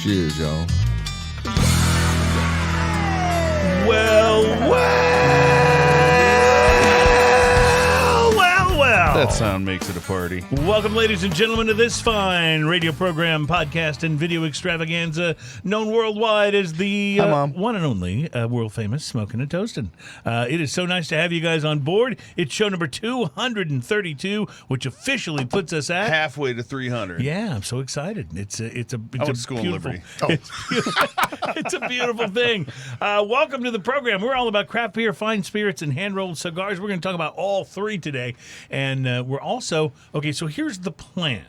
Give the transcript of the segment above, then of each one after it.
Cheers, y'all. That sound makes it a party. Welcome, ladies and gentlemen, to this fine radio program, podcast, and video extravaganza known worldwide as the one and only world-famous Smokin' and Toastin'. It is so nice to have you guys on board. It's show number 232, which officially puts us at... halfway to 300. Yeah, I'm so excited. It's a school in beautiful... Liberty. It's a beautiful thing. Welcome to the program. We're all about craft beer, fine spirits, and hand-rolled cigars. We're going to talk about all three today. And we're also... Okay, so here's the plan.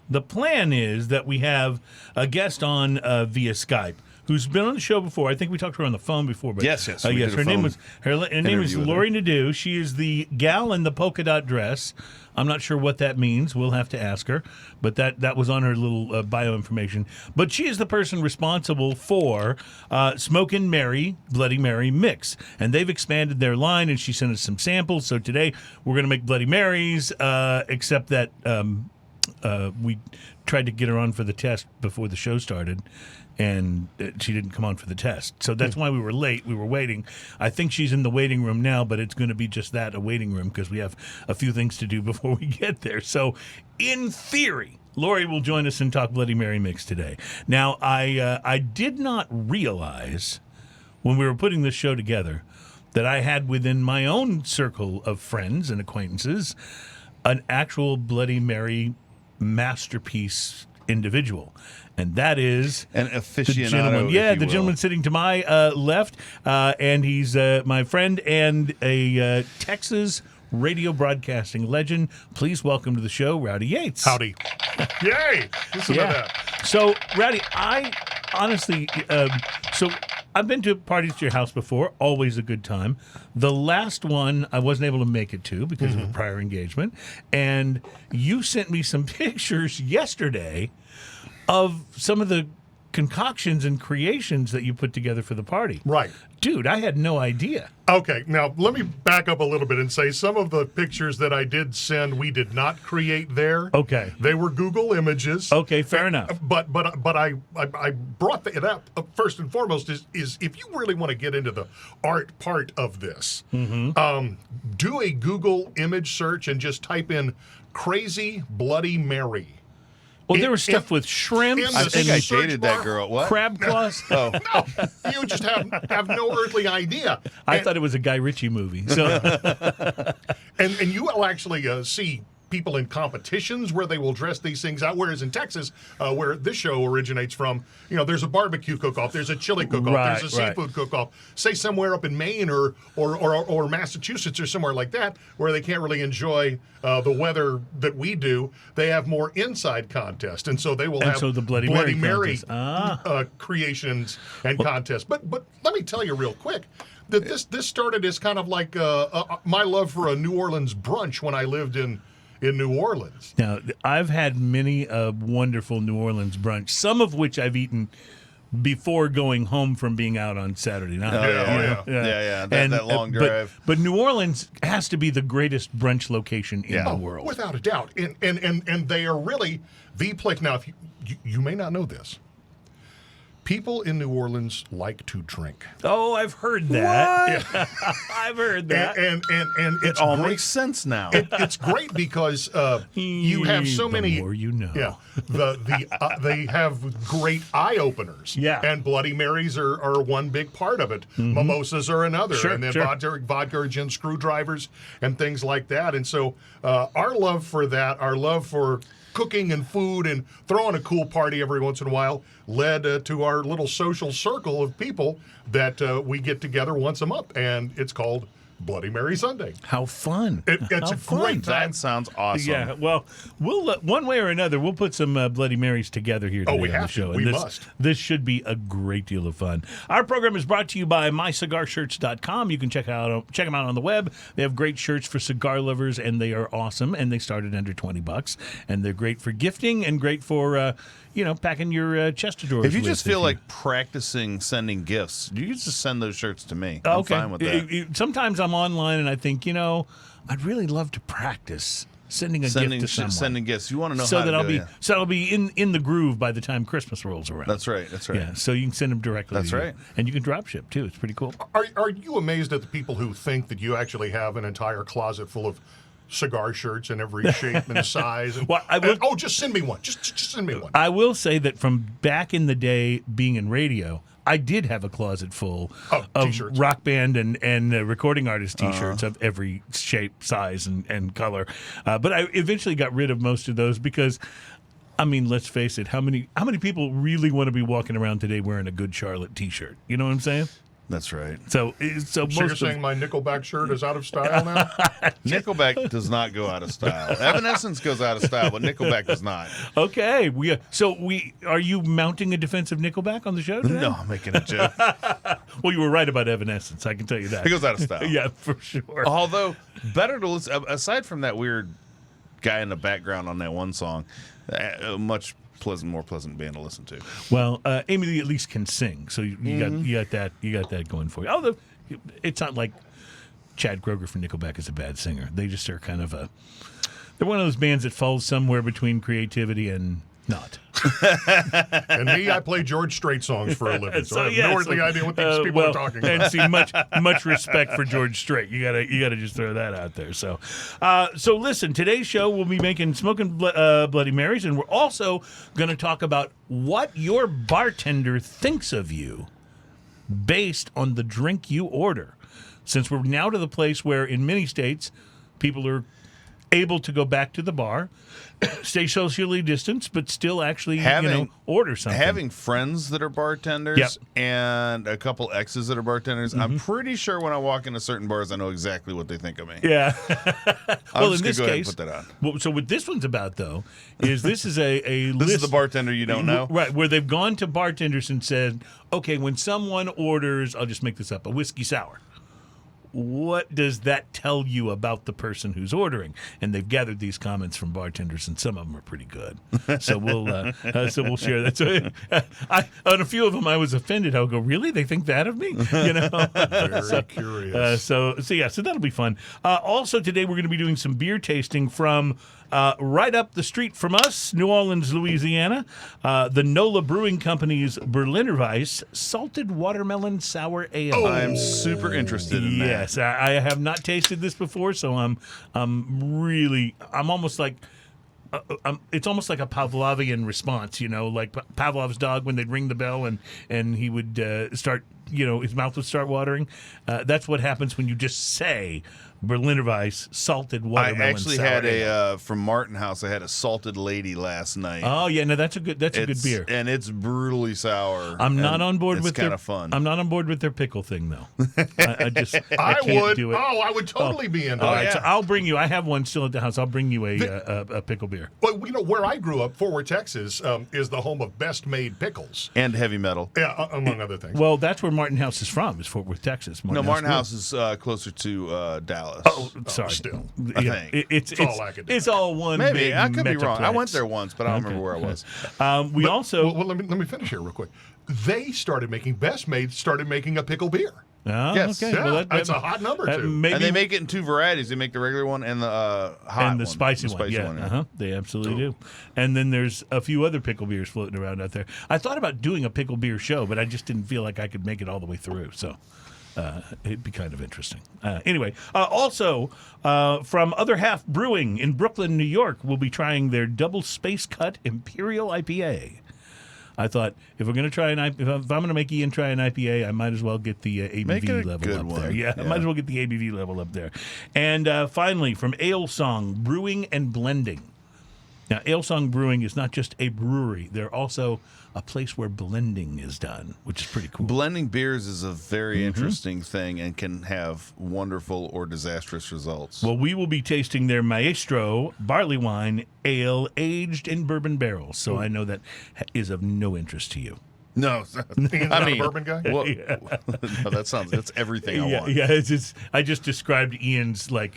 The plan is that we have a guest on via Skype who's been on the show before. I think we talked to her on the phone before. But, yes. Her name is Laurie Nadeau. She is the gal in the polka dot dress. I'm not sure what that means. We'll have to ask her. But that was on her little bio information. But she is the person responsible for Smokin' Mary, Bloody Mary mix. And they've expanded their line, and she sent us some samples. So today we're going to make Bloody Marys, except that we tried to get her on for the test before the show started. And she didn't come on for the test. So that's why we were late. We were waiting. I think she's in the waiting room now, but it's going to be just that, a waiting room, because we have a few things to do before we get there. So in theory, Laurie will join us and talk Bloody Mary mix today. Now, I did not realize when we were putting this show together that I had within my own circle of friends and acquaintances an actual Bloody Mary masterpiece individual. And that is an aficionado. The gentleman sitting to my left, and he's my friend and a Texas radio broadcasting legend. Please welcome to the show, Rowdy Yates. Howdy. Yay! Listen to that. So, Rowdy, I honestly, I've been to parties at your house before, always a good time. The last one I wasn't able to make it to because of a prior engagement, and you sent me some pictures yesterday of some of the concoctions and creations that you put together for the party. Right. Dude, I had no idea. Okay, now let me back up a little bit and say some of the pictures that I did send, we did not create there. Okay. They were Google images. Okay, fair enough. But I brought that up first and foremost is if you really want to get into the art part of this, do a Google image search and just type in crazy Bloody Mary. Well, there was stuff with shrimps. I think I dated that girl. What? Crab claws. No, you just have no earthly idea. I thought it was a Guy Ritchie movie. So, and you will actually see people in competitions where they will dress these things out. Whereas in Texas, where this show originates from, there's a barbecue cook-off, there's a chili cook-off, there's a seafood cook-off. Say somewhere up in Maine or Massachusetts or somewhere like that, where they can't really enjoy the weather that we do, they have more inside contest, and so they will have the Bloody Mary creations and contests. But let me tell you real quick that this started as kind of like my love for a New Orleans brunch when I lived in New Orleans. Now, I've had many a wonderful New Orleans brunch, some of which I've eaten before going home from being out on Saturday night. That long drive. But New Orleans has to be the greatest brunch location in the world. Without a doubt. And they are really the place. Now, if you may not know this, people in New Orleans like to drink. Oh, I've heard that. Yeah. I've heard that. And it all makes sense now. It's great because you have so many. The more you know. Yeah. They have great eye openers. Yeah. And Bloody Marys are one big part of it. Mimosas are another. Sure, and then vodka or gin screwdrivers and things like that. And so our love for that, our love for cooking and food and throwing a cool party every once in a while led to our little social circle of people that we get together once a month, and it's called Bloody Mary Sunday. How fun. It's a great time. That sounds awesome. Yeah, well, we'll one way or another, we'll put some Bloody Marys together here today on the show. We must. This should be a great deal of fun. Our program is brought to you by MyCigarShirts.com. You can check them out on the web. They have great shirts for cigar lovers, and they are awesome, and they start at under $20, and they're great for gifting and great for packing your chest of drawers. If you just feel like practicing sending gifts, you can just send those shirts to me. Okay. I'm fine with that. Sometimes I'm online and I think, I'd really love to practice sending a gift to someone. Sending gifts. You want to know so how that to I'll do be it, yeah. so I'll be in the groove by the time Christmas rolls around. That's right. That's right. Yeah, so you can send them directly. That's to you. right. And you can drop ship too. It's pretty cool. Are you amazed at the people who think that you actually have an entire closet full of cigar shirts in every shape and size? And, Well, just send me one. Just send me one. I will say that from back in the day being in radio, I did have a closet full of t-shirts. rock band and recording artist T-shirts of every shape, size, and color. But I eventually got rid of most of those because, I mean, let's face it, how many people really want to be walking around today wearing a Good Charlotte T-shirt? You know what I'm saying? That's right. So you're saying my Nickelback shirt is out of style now? Nickelback does not go out of style. Evanescence goes out of style, but Nickelback does not. Okay, are you mounting a defense of Nickelback on the show today? No, I'm making a joke. Well, you were right about Evanescence. I can tell you that. It goes out of style. Yeah, for sure. Although, better to listen, aside from that weird guy in the background on that one song, more pleasant band to listen to. Well, Amy Lee at least can sing, so you got that going for you. Although it's not like Chad Kroeger from Nickelback is a bad singer. They just are kind of they're one of those bands that falls somewhere between creativity and not. And me, I play George Strait songs for a living, so I have no earthly idea what these people are talking about. And see, much respect for George Strait. You gotta just throw that out there. So listen, today's show we'll be making Smokin' Bloody Marys, and we're also going to talk about what your bartender thinks of you based on the drink you order. Since we're now to the place where in many states people are able to go back to the bar, stay socially distanced, but still actually order something. Having friends that are bartenders Yep. and a couple exes that are bartenders, I'm pretty sure when I walk into certain bars, I know exactly what they think of me. Yeah. Well, in this case, put that on. Well, so what this one's about, though, is this is a This list, is the bartender you don't know. Right, where they've gone to bartenders and said, okay, when someone orders, I'll just make this up, a whiskey sour, what does that tell you about the person who's ordering? And they've gathered these comments from bartenders, and some of them are pretty good. So we'll share that. So, on a few of them, I was offended. I'll go, really? They think that of me? You know, very curious. So that'll be fun. Also today, we're going to be doing some beer tasting from right up the street from us, New Orleans, Louisiana, the NOLA Brewing Company's Berliner Weisse Salted Watermelon Sour Ale. Oh, I am super interested in that. Yes, I have not tasted this before, so I'm almost like. It's almost like a Pavlovian response, like Pavlov's dog when they'd ring the bell and he would start, his mouth would start watering. That's what happens when you just say Berliner Weisse salted watermelon. I actually sour had ale. from Martin House. I had a Salted Lady last night. Oh yeah, no, that's a good beer, and it's brutally sour. I'm not on board with kind of fun. I'm not on board with their pickle thing though. I can't would. do it. Oh, I would totally be into All that. right, yeah. so I'll bring you. I have one still at the house. I'll bring you a pickle beer. But where I grew up, Fort Worth, Texas, is the home of best made pickles. And heavy metal. Yeah, among other things. Well, that's where Martin House is from. Is Fort Worth, Texas. Martin House is closer to Dallas. Oh, sorry. Still. I think. It's all academic. It's all one. Maybe big I could be wrong. I metroplex. went there once, but I don't remember where I was. Let me finish here real quick. They started making a pickle beer. Oh, Yes. okay. Yeah, Well, that's a hot number too. Maybe, And they make it in two varieties. They make the regular one and the hot and the one. spicy one. Yeah, they absolutely do. And then there's a few other pickle beers floating around out there. I thought about doing a pickle beer show, but I just didn't feel like I could make it all the way through. So. It'd be kind of interesting. Anyway, also from Other Half Brewing in Brooklyn, New York, we'll be trying their double space cut Imperial IPA. I thought if we're going to try if I'm going to make Ian try an IPA, I might as well get the ABV level up there. Yeah, I might as well get the ABV level up there. And finally, from Alesong Brewing and Blending. Now, Alesong Brewing is not just a brewery; they're also a place where blending is done, which is pretty cool. Blending beers is a very interesting thing and can have wonderful or disastrous results. Well, we will be tasting their Maestro Barley Wine Ale aged in bourbon barrels, so I know that is of no interest to you. No, Ian's not a bourbon guy? no, that's everything I want. Yeah, I just described Ian's whole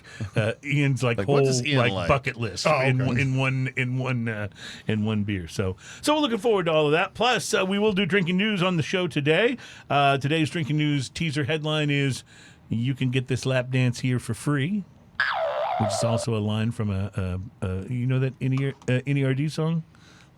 what does Ian like? bucket list Oh, okay. in one beer. So we're looking forward to all of that. Plus, we will do drinking news on the show today. Today's drinking news teaser headline is: you can get this lap dance here for free. which is also a line from you know that NERD song?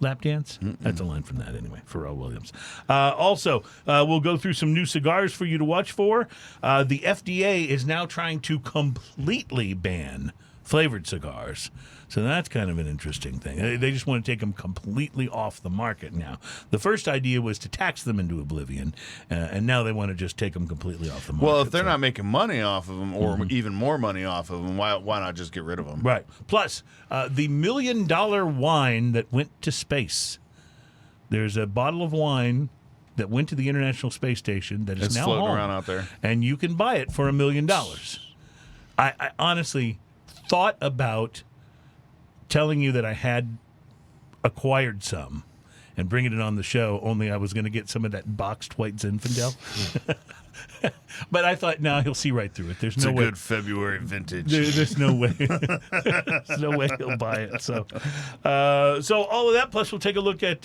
Lap Dance? That's a line from that anyway, Pharrell Williams. Also, we'll go through some new cigars for you to watch for. The FDA is now trying to completely ban flavored cigars. So that's kind of an interesting thing. They just want to take them completely off the market now. The first idea was to tax them into oblivion, and now they want to just take them completely off the market. Well, if they're not making money off of them, or even more money off of them, why not just get rid of them? Right. Plus, the $1 million wine that went to space. There's a bottle of wine that went to the International Space Station that is It's now floating home, around out there. and you can buy it for $1 million. I honestly thought about telling you that I had acquired some and bringing it on the show, only I was going to get some of that boxed white Zinfandel. But I thought, no, he'll see right through it. There's It's no a way. good February vintage. There's no way. There's no way he'll buy it. So all of that. Plus, we'll take a look at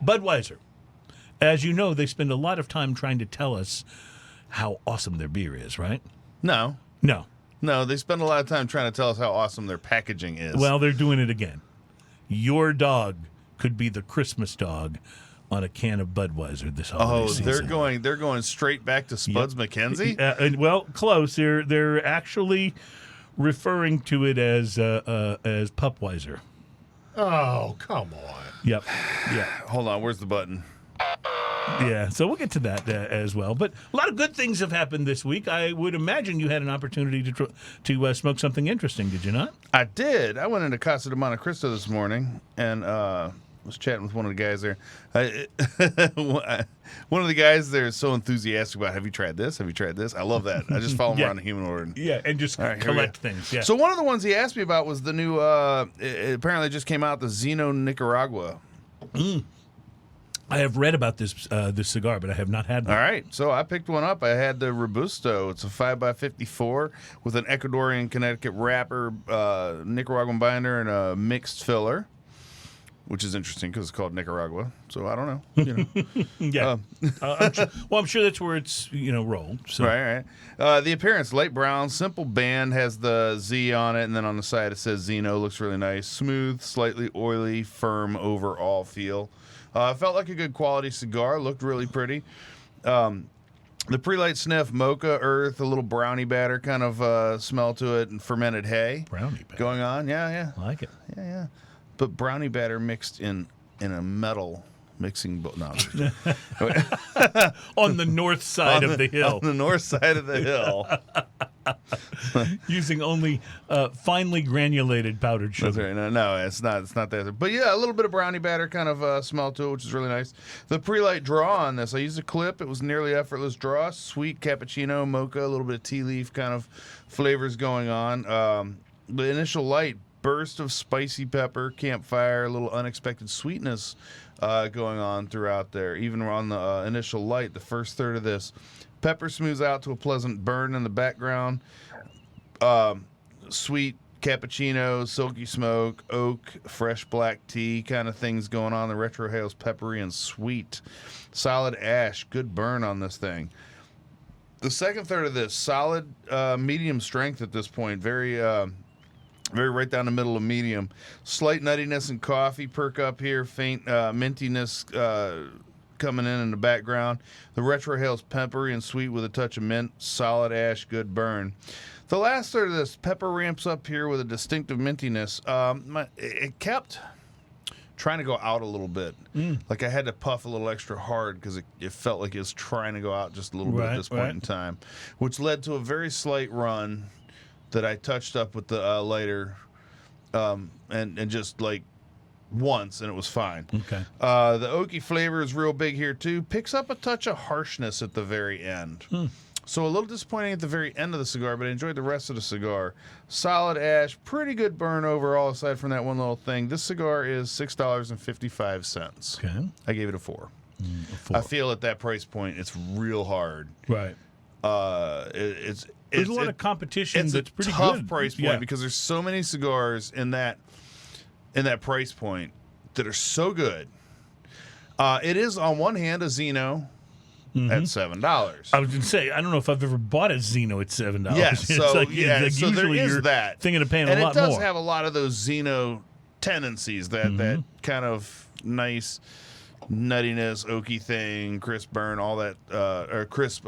Budweiser. As you know, they spend a lot of time trying to tell us how awesome their beer is, right? No, they spend a lot of time trying to tell us how awesome their packaging is. Well, they're doing it again. Your dog could be the Christmas dog on a can of Budweiser this holiday season. they're going straight back to Spuds McKenzie. Well, close. They're actually referring to it as Pupweiser. Oh, come on. Yep. Yeah. Hold on, where's the button? Yeah, so we'll get to that as well. But a lot of good things have happened this week. I would imagine you had an opportunity to smoke something interesting, did you not? I did. I went into Casa de Monte Cristo this morning and was chatting with one of the guys there. One of the guys there is so enthusiastic about, have you tried this? Have you tried this? I love that. I just follow him around the human order. Yeah, and just collect things. Yeah. So one of the ones he asked me about was the new, it apparently just came out, the Zino Nicaragua. I have read about this cigar, but I have not had one. All right, so I picked one up. I had the Robusto. It's a 5x54 with an Ecuadorian Connecticut wrapper, Nicaraguan binder, and a mixed filler, which is interesting because it's called Nicaragua. So I don't know. You know. Yeah. I'm sure that's where it's rolled. So. Right. The appearance, light brown, simple band, has the Z on it, and then on the side it says Zino. Looks really nice. Smooth, slightly oily, firm overall feel. Felt like a good quality cigar. Looked really pretty. The pre-light sniff, mocha, earth, a little brownie batter kind of smell to it, and fermented hay. Brownie batter. Going on. Yeah. I like it. Yeah. But brownie batter mixed in a metal mixing bowl. No. On the north side of the hill. On the north side of the hill. Using only finely granulated powdered sugar. That's right. No, it's not that. But yeah, a little bit of brownie batter kind of smell to it, which is really nice. The pre-light draw on this, I used a clip. It was nearly effortless draw. Sweet cappuccino, mocha, a little bit of tea leaf kind of flavors going on. The initial light, burst of spicy pepper, campfire, a little unexpected sweetness going on throughout there. Even on the initial light, the first third of this. Pepper smooths out to a pleasant burn in the background. Sweet cappuccino, silky smoke, oak, fresh black tea kind of things going on. The retrohale's peppery and sweet. Solid ash, good burn on this thing. The second third of this, solid medium strength at this point. Very right down the middle of medium. Slight nuttiness and coffee perk up here. Faint mintiness coming in the background. The retrohale's peppery and sweet with a touch of mint. Solid ash, good burn. The last third of this, pepper ramps up here with a distinctive mintiness. It kept trying to go out a little bit. Like I had to puff a little extra hard because it felt like it was trying to go out just a little bit at this point in time, which led to a very slight run that I touched up with the lighter and just like once, and it was fine. Okay. The oaky flavor is real big here too. Picks up a touch of harshness at the very end. So a little disappointing at the very end of the cigar, but I enjoyed the rest of the cigar. Solid ash, pretty good burn overall aside from that one little thing. This cigar is $6.55. Okay. I gave it a 4. A 4. I feel at that price point it's real hard. Right. There's a lot of competition that's pretty good. It's a tough price point because there's so many cigars in that price point that are so good. It is on one hand a Zino, at $7. I was going to say, I don't know if I've ever bought a Zino at $7. Yes, It's so like, so there usually is you're that. thinking of paying and a lot it does more. have a lot of those Zino tendencies, that kind of nice nuttiness, oaky thing, crisp burn, all that, or crisp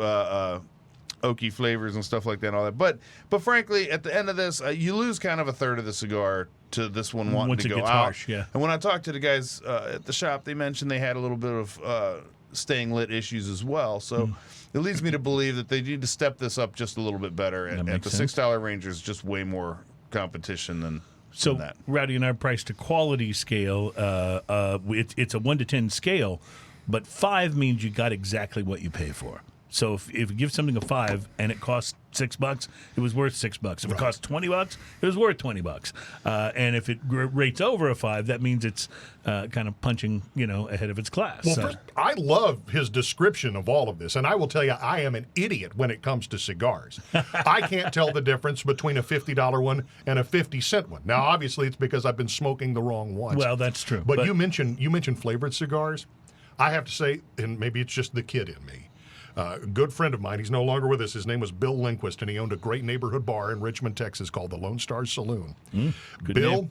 oaky flavors and stuff like that, and all that. But frankly, at the end of this, you lose kind of a third of the cigar to this one wanting Once to it go gets out. harsh, yeah. And when I talked to the guys at the shop, they mentioned they had a little bit of staying lit issues as well. So it leads me to believe that they need to step this up just a little bit better. At makes the sense. $6 range, there's just way more competition than So that. Rowdy and our price to quality scale, it's a 1 to 10 scale, but 5 means you got exactly what you pay for. So if you give something a 5 and it costs $6, it was worth $6. If it costs $20, it was worth $20. And if it rates over a 5, that means it's kind of punching, ahead of its class. Well, So- first, I love his description of all of this, and I will tell you, I am an idiot when it comes to cigars. I can't tell the difference between a $50 one and a 50-cent one. Now, obviously, it's because I've been smoking the wrong ones. well, that's true. But you mentioned flavored cigars. I have to say, and maybe it's just the kid in me. A good friend of mine, he's no longer with us. His name was Bill Lindquist, and he owned a great neighborhood bar in Richmond, Texas called the Lone Star Saloon. good name.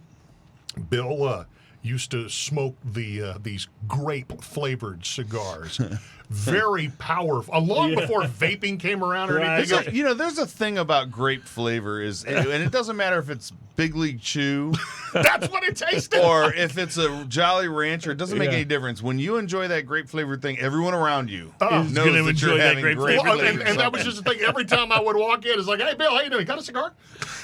Bill used to smoke these grape-flavored cigars. Very powerful. Long before vaping came around or anything else. There's a thing about grape flavor and it doesn't matter if it's Big League Chew That's what it tasted or like. if it's a Jolly Rancher. It doesn't make any difference. When you enjoy that grape flavored thing, everone around you knows gonna that enjoy you're that having grape grape flavor. Well, flavored and that was something. just the thing. Every time I would walk in, it's like, "Hey, Bill, how you doing? Got a cigar?"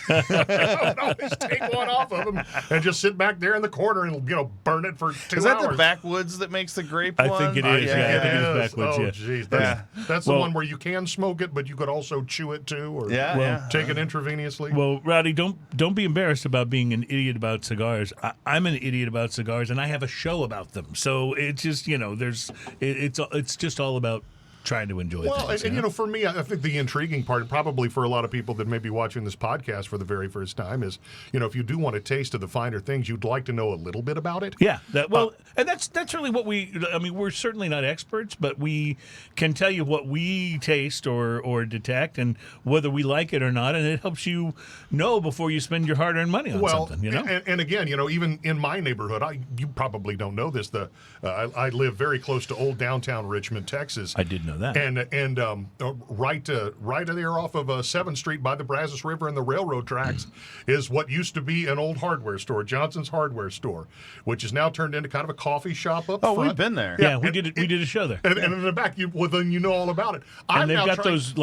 I would always take one off of him and just sit back there in the corner and burn it for 2 hours. Is that the backwoods that makes the grape I one? think it is, yeah. I think it is Yes. backwards, Oh, yeah. geez. That's Well- the one where you can smoke it, but you could also chew it too, or Yeah. take it intravenously. Well, Rowdy, don't be embarrassed about being an idiot about cigars. I'm an idiot about cigars, and I have a show about them. So it's just it's just all about trying to enjoy Well, things. and for me, I think the intriguing part, probably for a lot of people that may be watching this podcast for the very first time, is if you do want a taste of the finer things, you'd like to know a little bit about it. Yeah, and that's really what we're certainly not experts, but we can tell you what we taste or detect and whether we like it or not, and it helps you know before you spend your hard-earned money on something, and again, even in my neighborhood, you probably don't know this. I live very close to old downtown Richmond, Texas. I did know that. And right there off of 7th Street by the Brazos River and the railroad tracks is what used to be an old hardware store, Johnson's Hardware Store, which is now turned into kind of a coffee shop up front. we've been there. Yeah, we did a show there. And in the back, then you know all about it. And they've got those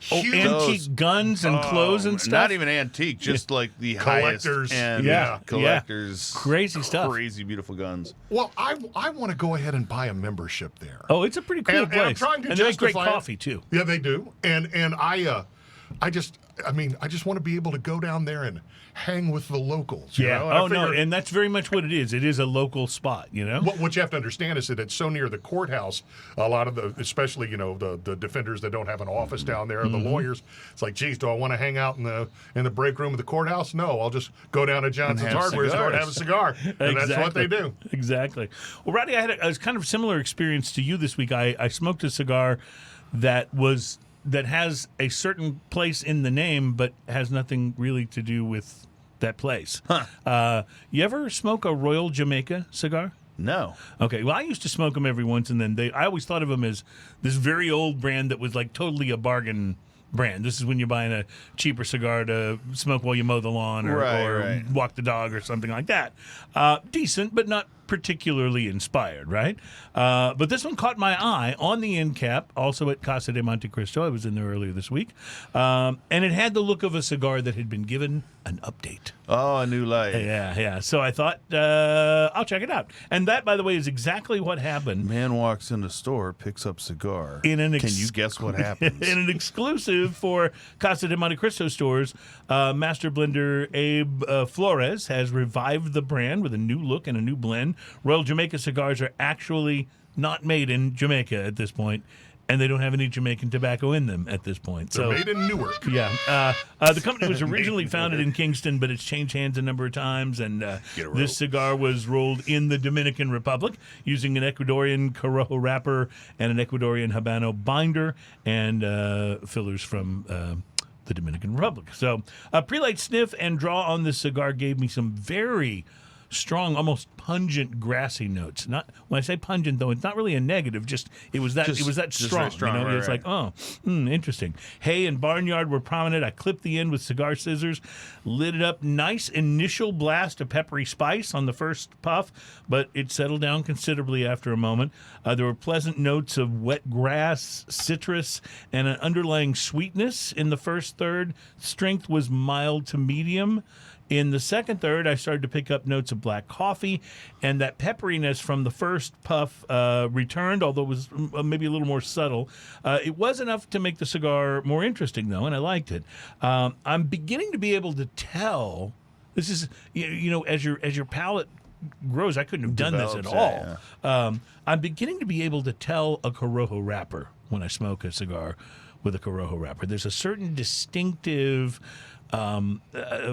Huge- antique guns and clothes and stuff. Not even antique, just like the Collectors. highest end Yeah. collectors. Crazy stuff. Crazy beautiful guns. Well, I want to go ahead and buy a membership there. Oh, it's a pretty cool And I'm place. trying to and they make great justify it. coffee too. Yeah, they do. And I just want to be able to go down there and hang with the locals. You know? And I Oh no, figure- and that's very much what it is. It is a local spot. What you have to understand is that it's so near the courthouse. A lot of especially the defenders that don't have an office down there, the lawyers. It's like, geez, do I want to hang out in the break room of the courthouse? No, I'll just go down to Johnson's have Hardware store and have a cigar, and that's what they do. Exactly. Well, Rowdy, I had a kind of similar experience to you this week. I smoked a cigar that has a certain place in the name, but has nothing really to do with that place. You ever smoke a Royal Jamaica cigar? No. Okay, well, I used to smoke them every once, and then I always thought of them as this very old brand that was like totally a bargain brand. This is when you're buying a cheaper cigar to smoke while you mow the lawn or Right. walk the dog or something like that. Decent, but not particularly inspired, right? But this one caught my eye on the end cap, also at Casa de Monte Cristo. I was in there earlier this week. And it had the look of a cigar that had been given an update. Oh, a new light. Yeah. So I thought, I'll check it out. And that, by the way, is exactly what happened. Man walks in the store, picks up cigar. In an Can you guess what happens? In an exclusive for Casa de Monte Cristo stores, master blender Abe Flores has revived the brand with a new look and a new blend. Royal Jamaica cigars are actually not made in Jamaica at this point. and they don't have any Jamaican tobacco in them at this point. They're made in Newark. Yeah. The company was originally founded in Kingston, but it's changed hands a number of times, and this cigar was rolled in the Dominican Republic using an Ecuadorian Corojo wrapper and an Ecuadorian Habano binder and fillers from the Dominican Republic. So a pre-light sniff and draw on this cigar gave me some very strong, almost pungent, grassy notes. Not when I say pungent, though, it's not really a negative. It was that strong. Strong, right, it's like, interesting. Hay and barnyard were prominent. I clipped the end with cigar scissors, lit it up. Nice initial blast of peppery spice on the first puff, but it settled down considerably after a moment. There were pleasant notes of wet grass, citrus, and an underlying sweetness in the first third. Strength was mild to medium. In the second third, I started to pick up notes of black coffee, and that pepperiness from the first puff returned, although it was maybe a little more subtle. It was enough to make the cigar more interesting, though, and I liked it. I'm beginning to be able to tell. This is, as your palate grows, I couldn't have done this at all. Yeah. I'm beginning to be able to tell a Corojo wrapper when I smoke a cigar with a Corojo wrapper. There's a certain distinctive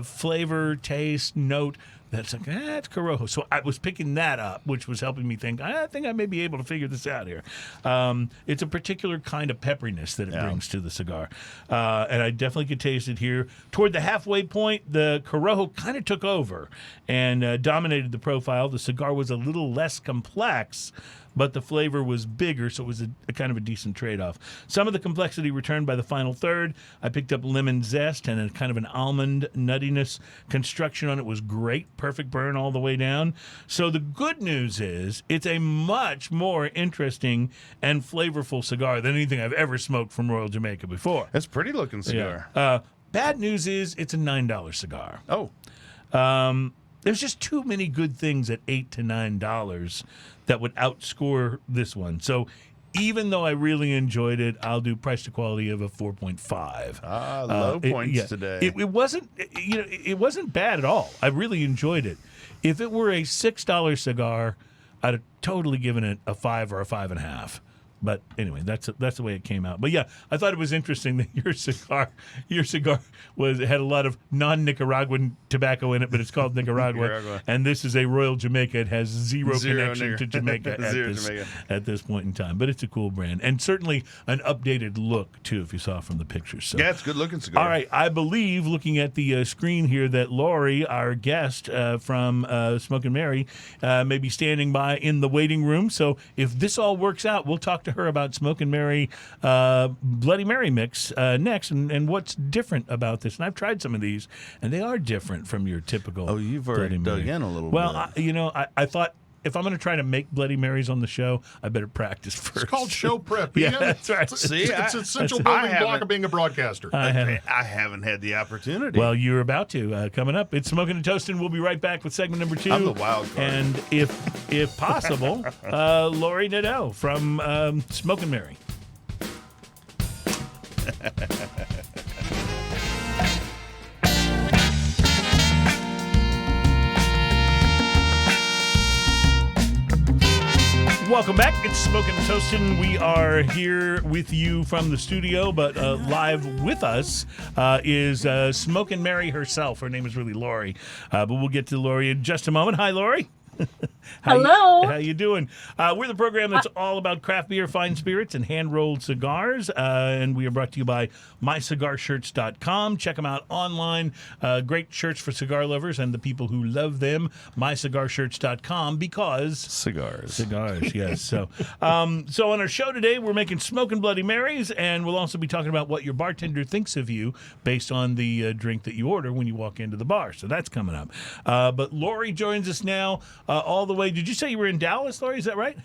flavor, taste, note that's like, it's Corojo. So I was picking that up, which was helping me think, I think I may be able to figure this out here. It's a particular kind of pepperiness that it brings to the cigar. And I definitely could taste it here. Toward the halfway point, the Corojo kind of took over and dominated the profile. The cigar was a little less complex, but the flavor was bigger, so it was a kind of a decent trade-off. Some of the complexity returned by the final third. I picked up lemon zest and a kind of an almond nuttiness. Construction on it was great. Perfect burn all the way down. So the good news is it's a much more interesting and flavorful cigar than anything I've ever smoked from Royal Jamaica before. That's a pretty looking cigar. Yeah. Bad news is it's a $9 cigar. Oh. There's just too many good things at $8 to $9 that would outscore this one. So even though I really enjoyed it, I'll do price to quality of a 4.5. Low points today. It wasn't, it wasn't bad at all. I really enjoyed it. If it were a $6 cigar, I'd have totally given it a 5 or a 5.5. But anyway, that's the way it came out. But yeah, I thought it was interesting that your cigar had a lot of non-Nicaraguan tobacco in it, but it's called Nicaragua. And this is a Royal Jamaica. It has zero connection to Jamaica at this point in time. But it's a cool brand, and certainly an updated look too, if you saw from the pictures. So. Yeah, it's a good looking cigar. All right, I believe looking at the screen here that Laurie, our guest from Smokin' Mary, may be standing by in the waiting room. So if this all works out, we'll talk to her about Smokin' Mary Bloody Mary mix next, and what's different about this. And I've tried some of these, and they are different from your typical. Oh, you've already dug in a little bit. Well, I thought if I'm going to try to make Bloody Marys on the show, I better practice first. It's called show prep. Yeah, that's right. It's an essential building block of being a broadcaster. I haven't had the opportunity. Well, you're about to. Coming up, it's Smokin' and Toastin'. We'll be right back with segment number 2. I'm the wild card. And if possible, Laurie Nadeau from Smokin' Mary. Welcome back. It's Smokin' and Toastin'. We are here with you from the studio, but live with us is Smokin' Mary herself. Her name is really Laurie, but we'll get to Laurie in just a moment. Hi, Laurie. Hello. How you doing? We're the program that's all about craft beer, fine spirits, and hand-rolled cigars. And we are brought to you by MyCigarShirts.com. Check them out online. Great shirts for cigar lovers and the people who love them. MyCigarShirts.com because... Cigars, yes. So on our show today, we're making Smokin' Bloody Marys, and we'll also be talking about what your bartender thinks of you based on the drink that you order when you walk into the bar. So that's coming up. But Laurie joins us now. All the way. Did you say you were in Dallas, Laurie? Is that right?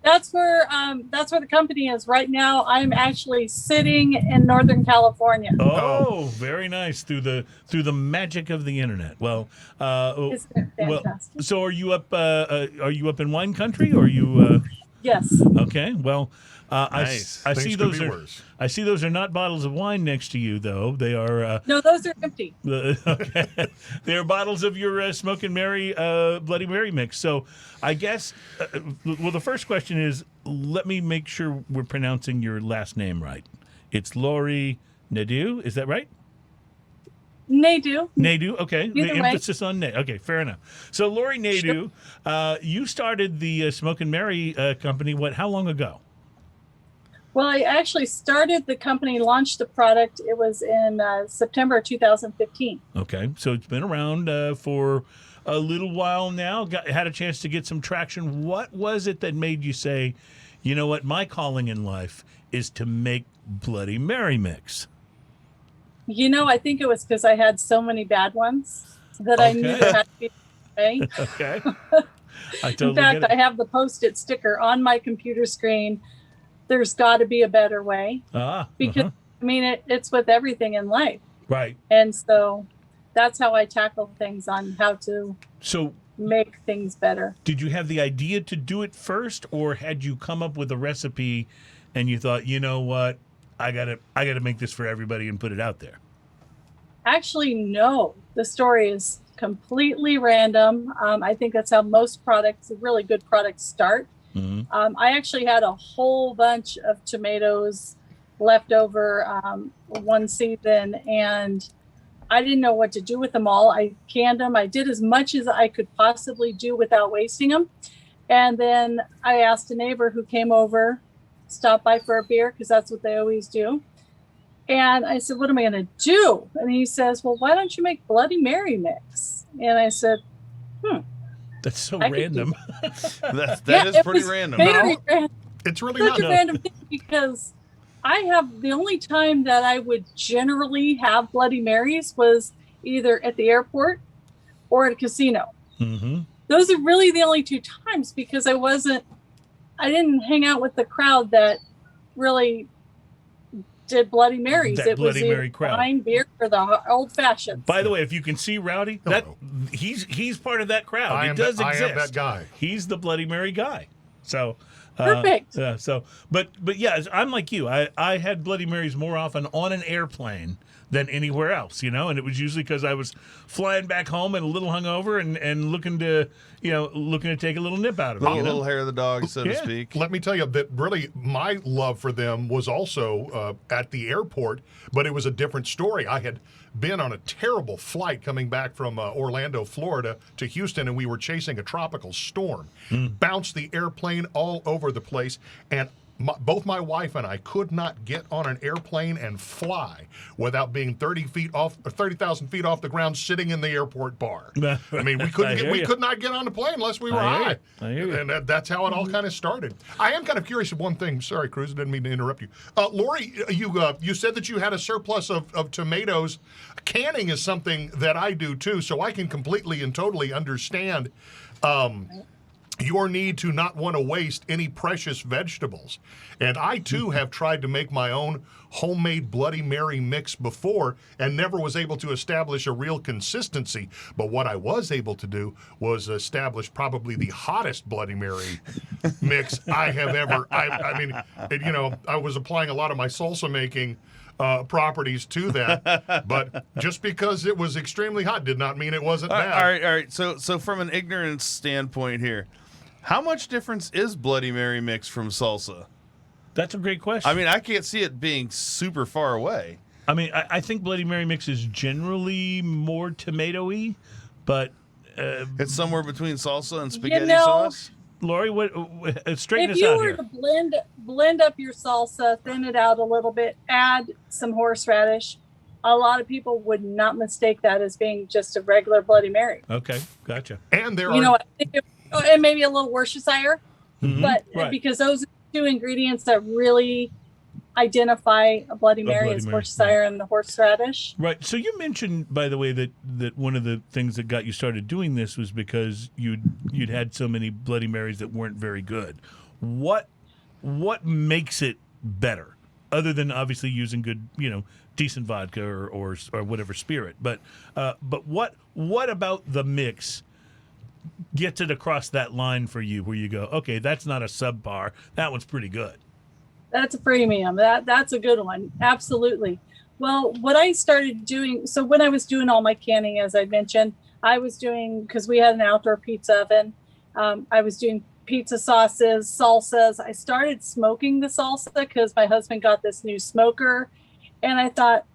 That's where the company is right now. I'm actually sitting in Northern California. Oh, very nice. Through the magic of the internet. Well, Isn't it fantastic? so are you up? Are you up in wine country, or are you? Yes. Okay. Well, Nice. I see Things could those be are worse. I see those are not bottles of wine next to you, though. They are No, those are empty. okay. They are bottles of your Smokin' Mary Bloody Mary mix. So I guess well, the first question is, let me make sure we're pronouncing your last name right. It's Laurie Nadeau. Is that right? Nadeau. Nadeau, okay. Either The way. emphasis on Nadeau. Okay, fair enough. So, Laurie Nadeau, you started the Smokin' Mary company, how long ago? Well, I actually started the company, launched the product. It was in September 2015. Okay, so it's been around for a little while now. Had a chance to get some traction. What was it that made you say, you know what, my calling in life is to make Bloody Mary mix? I think it was because I had so many bad ones that I knew there had to be a way. Okay. I totally In fact, get I it. have the Post-it sticker on my computer screen. There's got to be a better way. Because, I mean, it's with everything in life. Right. And so that's how I tackle things on how to make things better. Did you have the idea to do it first, or had you come up with a recipe and you thought, you know what, I gotta make this for everybody and put it out there? Actually, no. The story is completely random. I think that's how most products, really good products, start. Mm-hmm. I actually had a whole bunch of tomatoes left over one season, and I didn't know what to do with them all. I canned them. I did as much as I could possibly do without wasting them. And then I asked a neighbor who came over, stop by for a beer, because that's what they always do. And I said, what am I going to do? And he says, well, why don't you make Bloody Mary mix? And I said, That's so I could random. That is pretty random. Very random. It's really Such not. a random thing, because I have the only time that I would generally have Bloody Marys was either at the airport or at a casino. Mm-hmm. Those are really the only two times, because I didn't hang out with the crowd that really did Bloody Marys. That It was Bloody Mary either crowd. wine, beer, or the old fashions. By the way, if you can see Rowdy, he's part of that crowd. He does exist. I am that guy. He's the Bloody Mary guy. So Perfect. But yeah, I'm like you. I had Bloody Marys more often on an airplane than anywhere else, and it was usually because I was flying back home and a little hungover and looking to take a little nip out of it. Little hair of the dog, so to speak. Let me tell you that really my love for them was also at the airport, but it was a different story. I had been on a terrible flight coming back from Orlando, Florida to Houston, and we were chasing a tropical storm. Bounced the airplane all over the place, and both my wife and I could not get on an airplane and fly without being 30,000 feet off the ground, sitting in the airport bar. I mean, we could not get on the plane unless we were high. I hear you. And that's how it all kind of started. I am kind of curious of one thing. Sorry, Cruze, I didn't mean to interrupt you. Laurie, you said that you had a surplus of tomatoes. Canning is something that I do too, so I can completely and totally understand your need to not want to waste any precious vegetables. And I, too, have tried to make my own homemade Bloody Mary mix before and never was able to establish a real consistency. But what I was able to do was establish probably the hottest Bloody Mary mix I have ever. I mean, I was applying a lot of my salsa making properties to that, but just because it was extremely hot did not mean it wasn't bad. All right. So from an ignorance standpoint here, how much difference is Bloody Mary mix from salsa? That's a great question. I mean, I can't see it being super far away. I mean, I think Bloody Mary mix is generally more tomato-y, but It's somewhere between salsa and spaghetti sauce. Laurie, straighten If us you out were here. to blend up your salsa, thin it out a little bit, add some horseradish, a lot of people would not mistake that as being just a regular Bloody Mary. Okay, gotcha. And there I think and maybe a little Worcestershire, but right. because those are two ingredients that really identify a Bloody Mary Bloody as Mary, Worcestershire and the horseradish. Right. So you mentioned, by the way, that one of the things that got you started doing this was because you'd had so many Bloody Marys that weren't very good. What makes it better, other than obviously using good, decent vodka or whatever spirit? But what about the mix gets it across that line for you where you go, okay, that's not a subpar. That one's pretty good. That's a premium. That's a good one. Absolutely. Well, what I started doing, so when I was doing all my canning, as I mentioned, I was doing, because we had an outdoor pizza oven, I was doing pizza sauces, salsas. I started smoking the salsa because my husband got this new smoker. And I thought,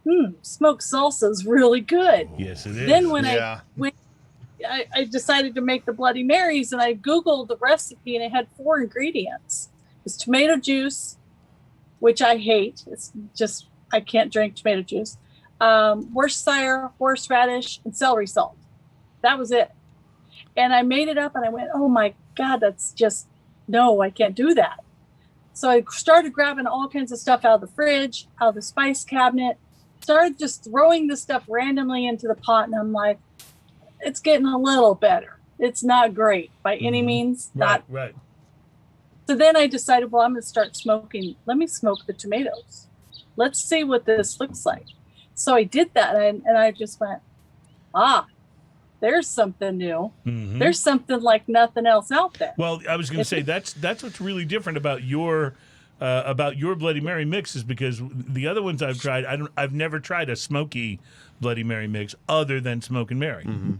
smoked salsa is really good. Yes, it is. Then when I decided to make the Bloody Marys, and I Googled the recipe, and it had 4 ingredients. It was tomato juice, which I hate. It's just, I can't drink tomato juice. Worcestershire, horseradish, and celery salt. That was it. And I made it up, and I went, oh my God, that's just, no, I can't do that. So I started grabbing all kinds of stuff out of the fridge, out of the spice cabinet, started just throwing this stuff randomly into the pot. And I'm like, it's getting a little better. It's not great by any means. Right. So then I decided, well, I'm going to start smoking. Let me smoke the tomatoes. Let's see what this looks like. So I did that. And I just went, there's something new. Mm-hmm. There's something like nothing else out there. Well, I was going to say that's what's really different about your Bloody Mary mix, is because the other ones I've tried, I've never tried a smoky Bloody Mary mix other than Smokin' Mary. Mm-hmm.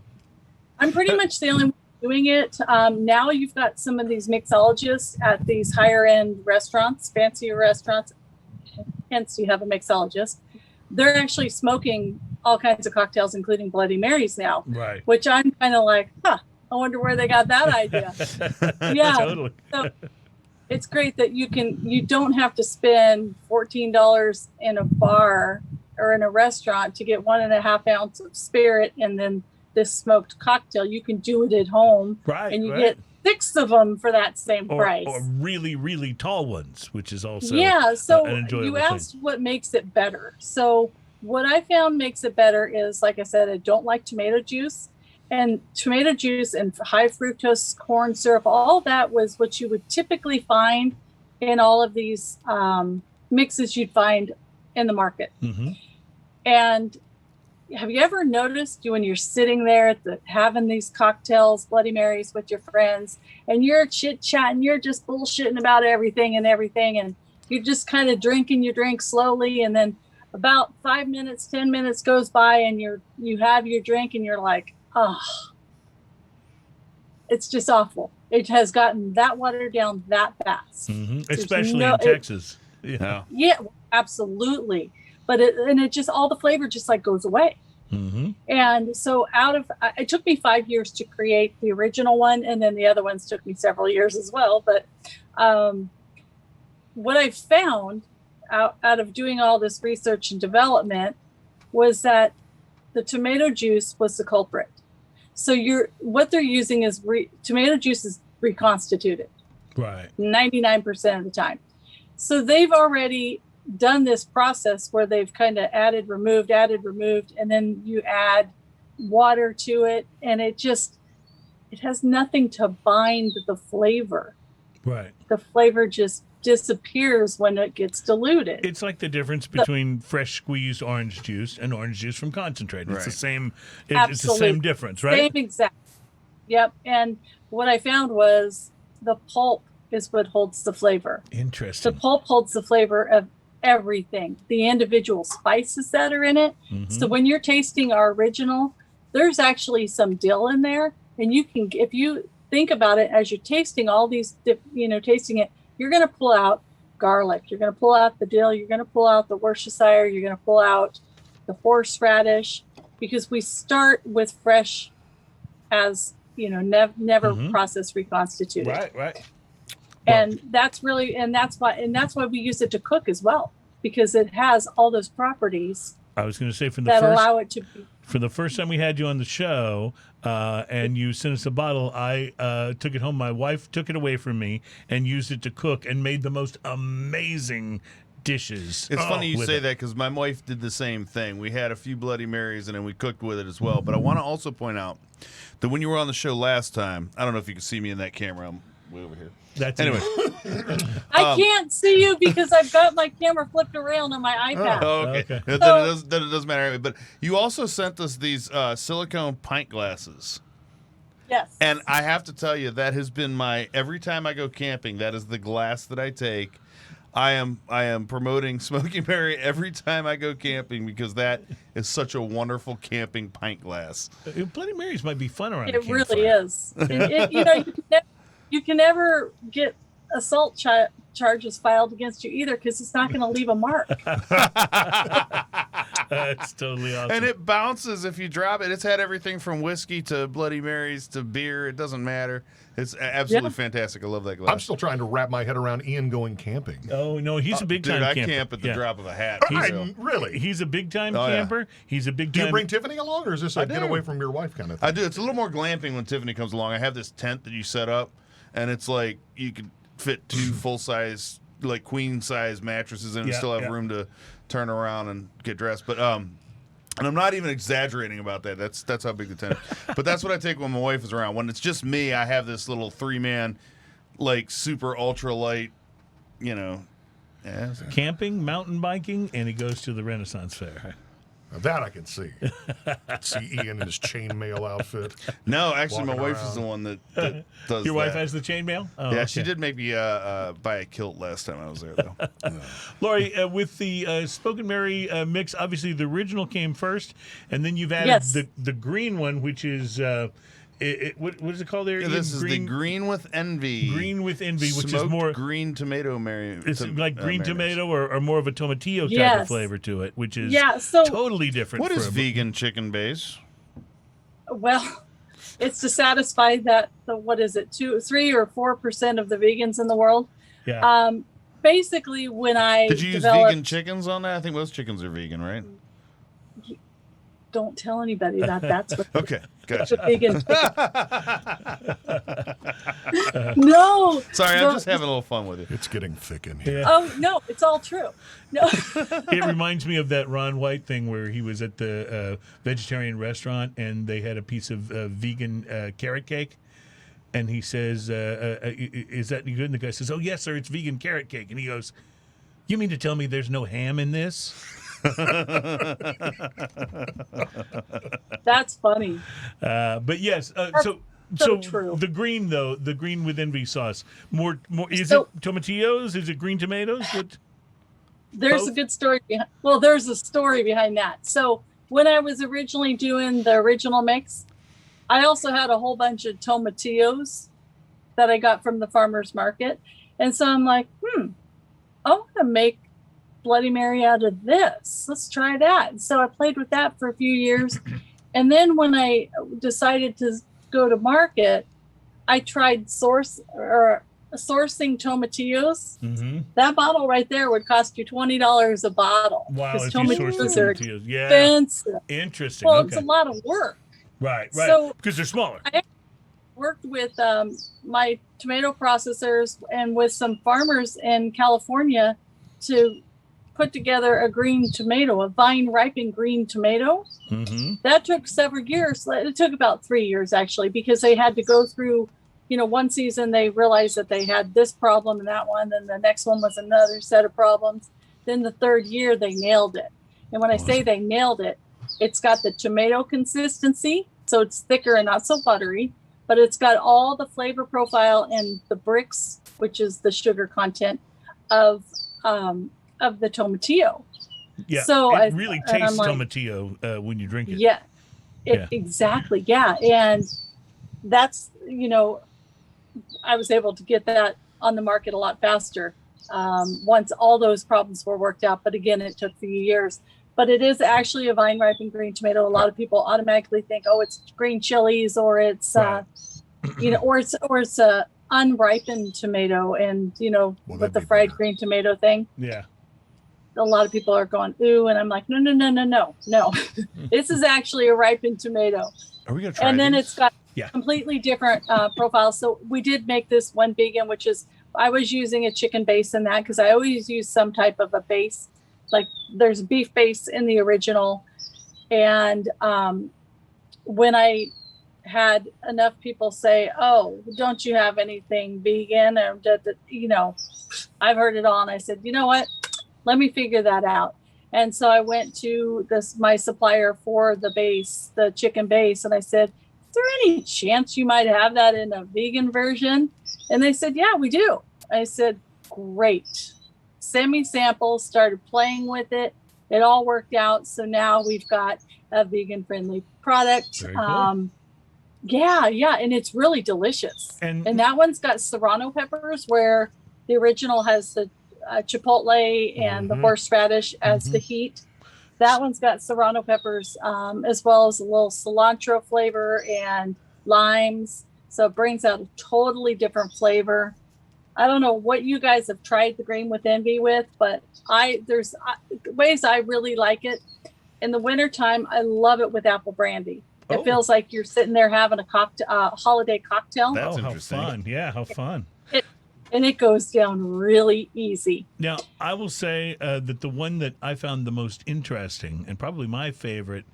I'm pretty much the only one doing it. Now you've got some of these mixologists at these higher end restaurants, fancier restaurants. Hence, you have a mixologist. They're actually smoking all kinds of cocktails, including Bloody Marys now. Right. Which I'm kind of like, I wonder where they got that idea. Yeah. Totally. So it's great that you don't have to spend $14 in a bar or in a restaurant to get 1.5 ounce of spirit and then this smoked cocktail. You can do it at home. Right. And you get 6 of them for that same price. Or really, really tall ones, which is also so an enjoyable you asked thing. what makes it better. So what I found makes it better is, like I said, I don't like tomato juice. And tomato juice and high fructose corn syrup, all that was what you would typically find in all of these mixes you'd find in the market. Mm-hmm. And have you ever noticed when you're sitting there having these cocktails, Bloody Marys with your friends, and you're chit-chatting, you're just bullshitting about everything, and you're just kind of drinking your drink slowly, and then about 5 minutes, 10 minutes goes by, and you have your drink, and you're like, it's just awful. It has gotten that watered down that fast. Mm-hmm. Especially in Texas. Yeah, absolutely. But it just, all the flavor just like goes away. Mm-hmm. And so it took me 5 years to create the original one, and then the other ones took me several years as well. But what I found out of doing all this research and development was that the tomato juice was the culprit. So what they're using is tomato juice is reconstituted, right? 99% of the time. So they've already done this process where they've kind of added, removed, and then you add water to it, and it has nothing to bind the flavor. Right. The flavor just disappears when it gets diluted. It's like the difference between fresh squeezed orange juice and orange juice from concentrate. It's the same. It's the same difference, right? Same exact. Yep. And what I found was the pulp is what holds the flavor. Interesting. The pulp holds the flavor of everything, the individual spices that are in it. Mm-hmm. So when you're tasting our original, there's actually some dill in there, and you can, if you think about it as you're tasting all these, tasting it, you're going to pull out garlic, you're going to pull out the dill, you're going to pull out the Worcestershire, you're going to pull out the horseradish, because we start with fresh, as never processed, reconstituted. Right. And that's why we use it to cook as well, because it has all those proproperties. I was going to say allow it to be. For the first time we had you on the show, and you sent us a bottle, I took it home. My wife took it away from me and used it to cook and made the most amazing dishes. It's funny you say that, because my wife did the same thing. We had a few Bloody Marys and then we cooked with it as well. But I want to also point out that when you were on the show last time, I don't know if you can see me in that camera. I'm way over here. Anyway. I can't see you because I've got my camera flipped around on my iPad. Oh, okay. Then it doesn't matter. But you also sent us these silicone pint glasses. Yes. And I have to tell you, that has been every time I go camping, that is the glass that I take. I am promoting Smoky Mary every time I go camping because that is such a wonderful camping pint glass. Bloody Marys might be fun around. It really is. You can never get assault charges filed against you either because it's not going to leave a mark. That's totally awesome. And it bounces if you drop it. It's had everything from whiskey to Bloody Marys to beer. It doesn't matter. It's absolutely fantastic. I love that glass. I'm still trying to wrap my head around Ian going camping. Oh, no, he's a big-time camper. I camp at the drop of a hat. Really? He's a big-time camper. Yeah. He's a big-time... Do you bring Tiffany along, or is this a get away from your wife kind of thing? I do. It's a little more glamping when Tiffany comes along. I have this tent that you set up, and it's like you could fit 2 full-size, like queen-size mattresses in and still have room to turn around and get dressed. But and I'm not even exaggerating about that. That's how big the tent is. But that's what I take when my wife is around. When it's just me, I have this little 3-man, like super ultra light, camping, mountain biking, and he goes to the Renaissance Fair. Now that I can see. See Ian in his chainmail outfit. No, actually, my walking wife is the around. one that does Your wife that. has the chainmail? Oh, Yeah, okay. she did make me buy a kilt last time I was there, though. Laurie, with the Spoken Mary mix, obviously the original came first, and then you've added the green one, which is... what is it called there? Yeah, this is the Green with Envy. Green with Envy, which Smoked is more green tomato Mary. It's like green tomato or more of a tomatillo type Yes. of flavor to it, which is so totally different. What is vegan chicken base? Well, it's to satisfy that what is it, 3 or 4% of the vegans in the world. Yeah. Basically, when I did you use developed, vegan chickens on that? I think most chickens are vegan, right? Don't tell anybody that's what Okay, gotcha. vegan. No. Sorry, I'm just having a little fun with it. It's getting thick in here. Yeah. Oh no, it's all true. No. It reminds me of that Ron White thing where he was at the vegetarian restaurant and they had a piece of vegan carrot cake. And he says, is that good? And the guy says, oh, yes, sir, it's vegan carrot cake. And he goes, you mean to tell me there's no ham in this? That's funny. But yes, so true. The green though, the green with envy sauce. More. Is So- it tomatillos? Is it green tomatoes? What? There's a good story behind. Well, there's a story behind that. So when I was originally doing the original mix, I also had a whole bunch of tomatillos that I got from the farmer's market, and so I'm like, I'm gonna make Bloody Mary out of this. Let's try that. So I played with that for a few years. And then when I decided to go to market, I tried sourcing tomatillos. Mm-hmm. That bottle right there would cost you $20 a bottle. Wow, because if you source the tomatillos are tomatillos. Yeah. expensive. Interesting. Well, Okay. it's a lot of work. Right. So- Because they're smaller. Worked with my tomato processors and with some farmers in California to put together a green tomato, a vine ripened green tomato. Mm-hmm. That took several years. It took about 3 years actually, because they had to go through, one season they realized that they had this problem and that one, then the next one was another set of problems. Then the third year they nailed it. And when I say they nailed it, it's got the tomato consistency, so it's thicker and not so buttery, but it's got all the flavor profile and the bricks, which is the sugar content of the tomatillo. Yeah. So it really tastes I'm like, tomatillo when you drink it. Yeah, Yeah. exactly. Yeah. And that's, I was able to get that on the market a lot faster once all those problems were worked out. But again, it took a few years. But it is actually a vine ripened green tomato. A lot of people automatically think, oh, it's green chilies or it's, Right. or it's a unripened tomato. And, Well, with that'd the be fried better. green tomato thing. Yeah. A lot of people are going, ooh, and I'm like, no. This is actually a ripened tomato. Are we gonna try? And then these? it's got Yeah. completely different profiles. So we did make this one vegan, which is, I was using a chicken base in that because I always use some type of a base. Like there's beef base in the original. And when I had enough people say, oh, don't you have anything vegan? Or, I've heard it all. And I said, you know what? Let me figure that out. And so I went to my supplier for the base, the chicken base, and I said, there any chance you might have that in a vegan version? And they said, yeah, we do. I said, great. Send me samples, started playing with it. It all worked out. So now we've got a vegan friendly product. Very cool. Yeah. And it's really delicious. And that one's got serrano peppers, where the original has the chipotle and the horseradish as the heat. That one's got serrano peppers, as well as a little cilantro flavor and limes. So it brings out a totally different flavor. I don't know what you guys have tried the Green with Envy with, but there's ways I really like it. In the wintertime, I love it with apple brandy. It feels like you're sitting there having a holiday cocktail. That's interesting. How fun. Yeah, how fun. And it goes down really easy. Now, I will say that the one that I found the most interesting, and probably my favorite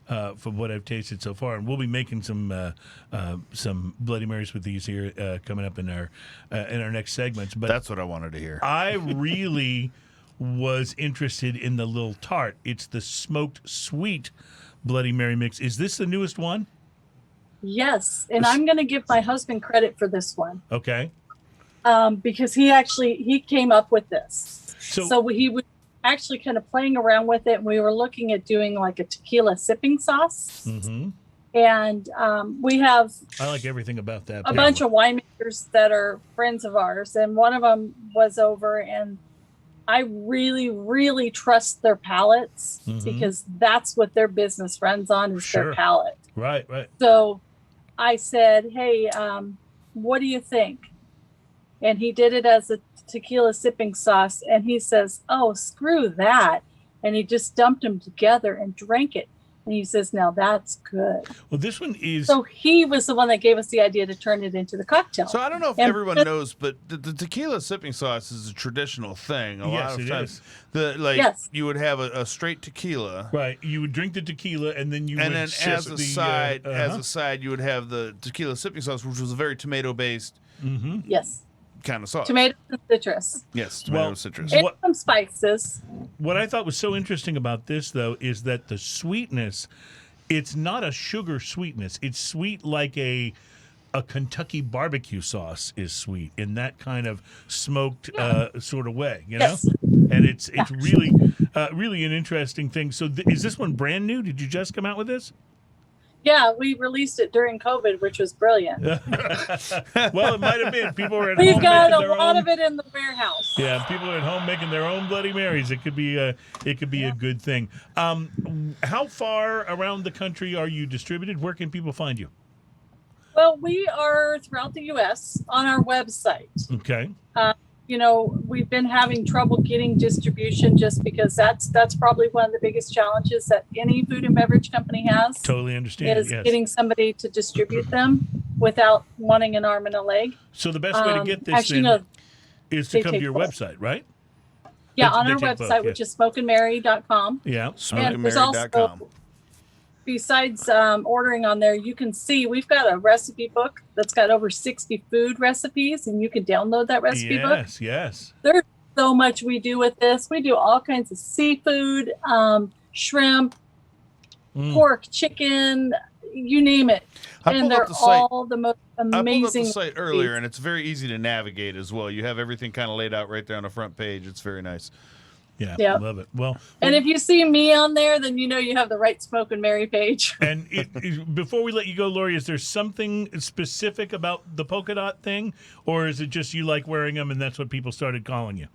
from what I've tasted so far, and we'll be making some Bloody Marys with these here coming up in our next segments. But that's what I wanted to hear. I really was interested in the little tart. It's the smoked sweet Bloody Mary mix. Is this the newest one? Yes, and I'm going to give my husband credit for this one. Okay. Because he came up with this. So he was actually kind of playing around with it. We were looking at doing like a tequila sipping sauce. Mm-hmm. And we have I like everything about that. A bunch of winemakers that are friends of ours. And one of them was over, and I really, really trust their palates because that's what their business runs on is their palate. Right. So I said, hey, what do you think? And he did it as a tequila sipping sauce. And he says, oh, screw that. And he just dumped them together and drank it. And he says, now that's good. Well, this one is... So he was the one that gave us the idea to turn it into the cocktail. So I don't know if everyone knows, but the tequila sipping sauce is a traditional thing. A lot of times, you would have a straight tequila. Right. You would drink the tequila, and then you would as a side, you would have the tequila sipping sauce, which was a very tomato-based yes. kind of sauce. Tomato and citrus. Yes, tomato and citrus. And some spices. What I thought was so interesting about this, though, is that the sweetness, it's not a sugar sweetness. It's sweet like a Kentucky barbecue sauce is sweet in that kind of smoked sort of way, you know? Yes. And it's really really an interesting thing. So is this one brand new? Did you just come out with this? Yeah, we released it during COVID, which was brilliant. Well, it might have been. People were at We've home. got a lot of it in the warehouse. Yeah, people are at home making their own Bloody Marys. It could be a good thing. How far around the country are you distributed? Where can people find you? Well, we are throughout the U.S. on our website. Okay. We've been having trouble getting distribution just because that's probably one of the biggest challenges that any food and beverage company has. Totally understand. Is getting somebody to distribute them without wanting an arm and a leg. So the best way to get this is to come to your website, right? Yeah, on our website, which is smokinmary.com. Yeah, smokinmary.com. Besides ordering on there, you can see we've got a recipe book that's got over 60 food recipes, and you can download that recipe book. Yes. There's so much we do with this. We do all kinds of seafood, shrimp, pork, chicken, you name it. And they're all the most amazing. I pulled up the site earlier, and it's very easy to navigate as well. You have everything kind of laid out right there on the front page. It's very nice. Yeah, I love it. Well, and if you see me on there, then you know you have the right Smokin' Mary page. And before we let you go, Laurie, is there something specific about the polka dot thing, or is it just you like wearing them and that's what people started calling you?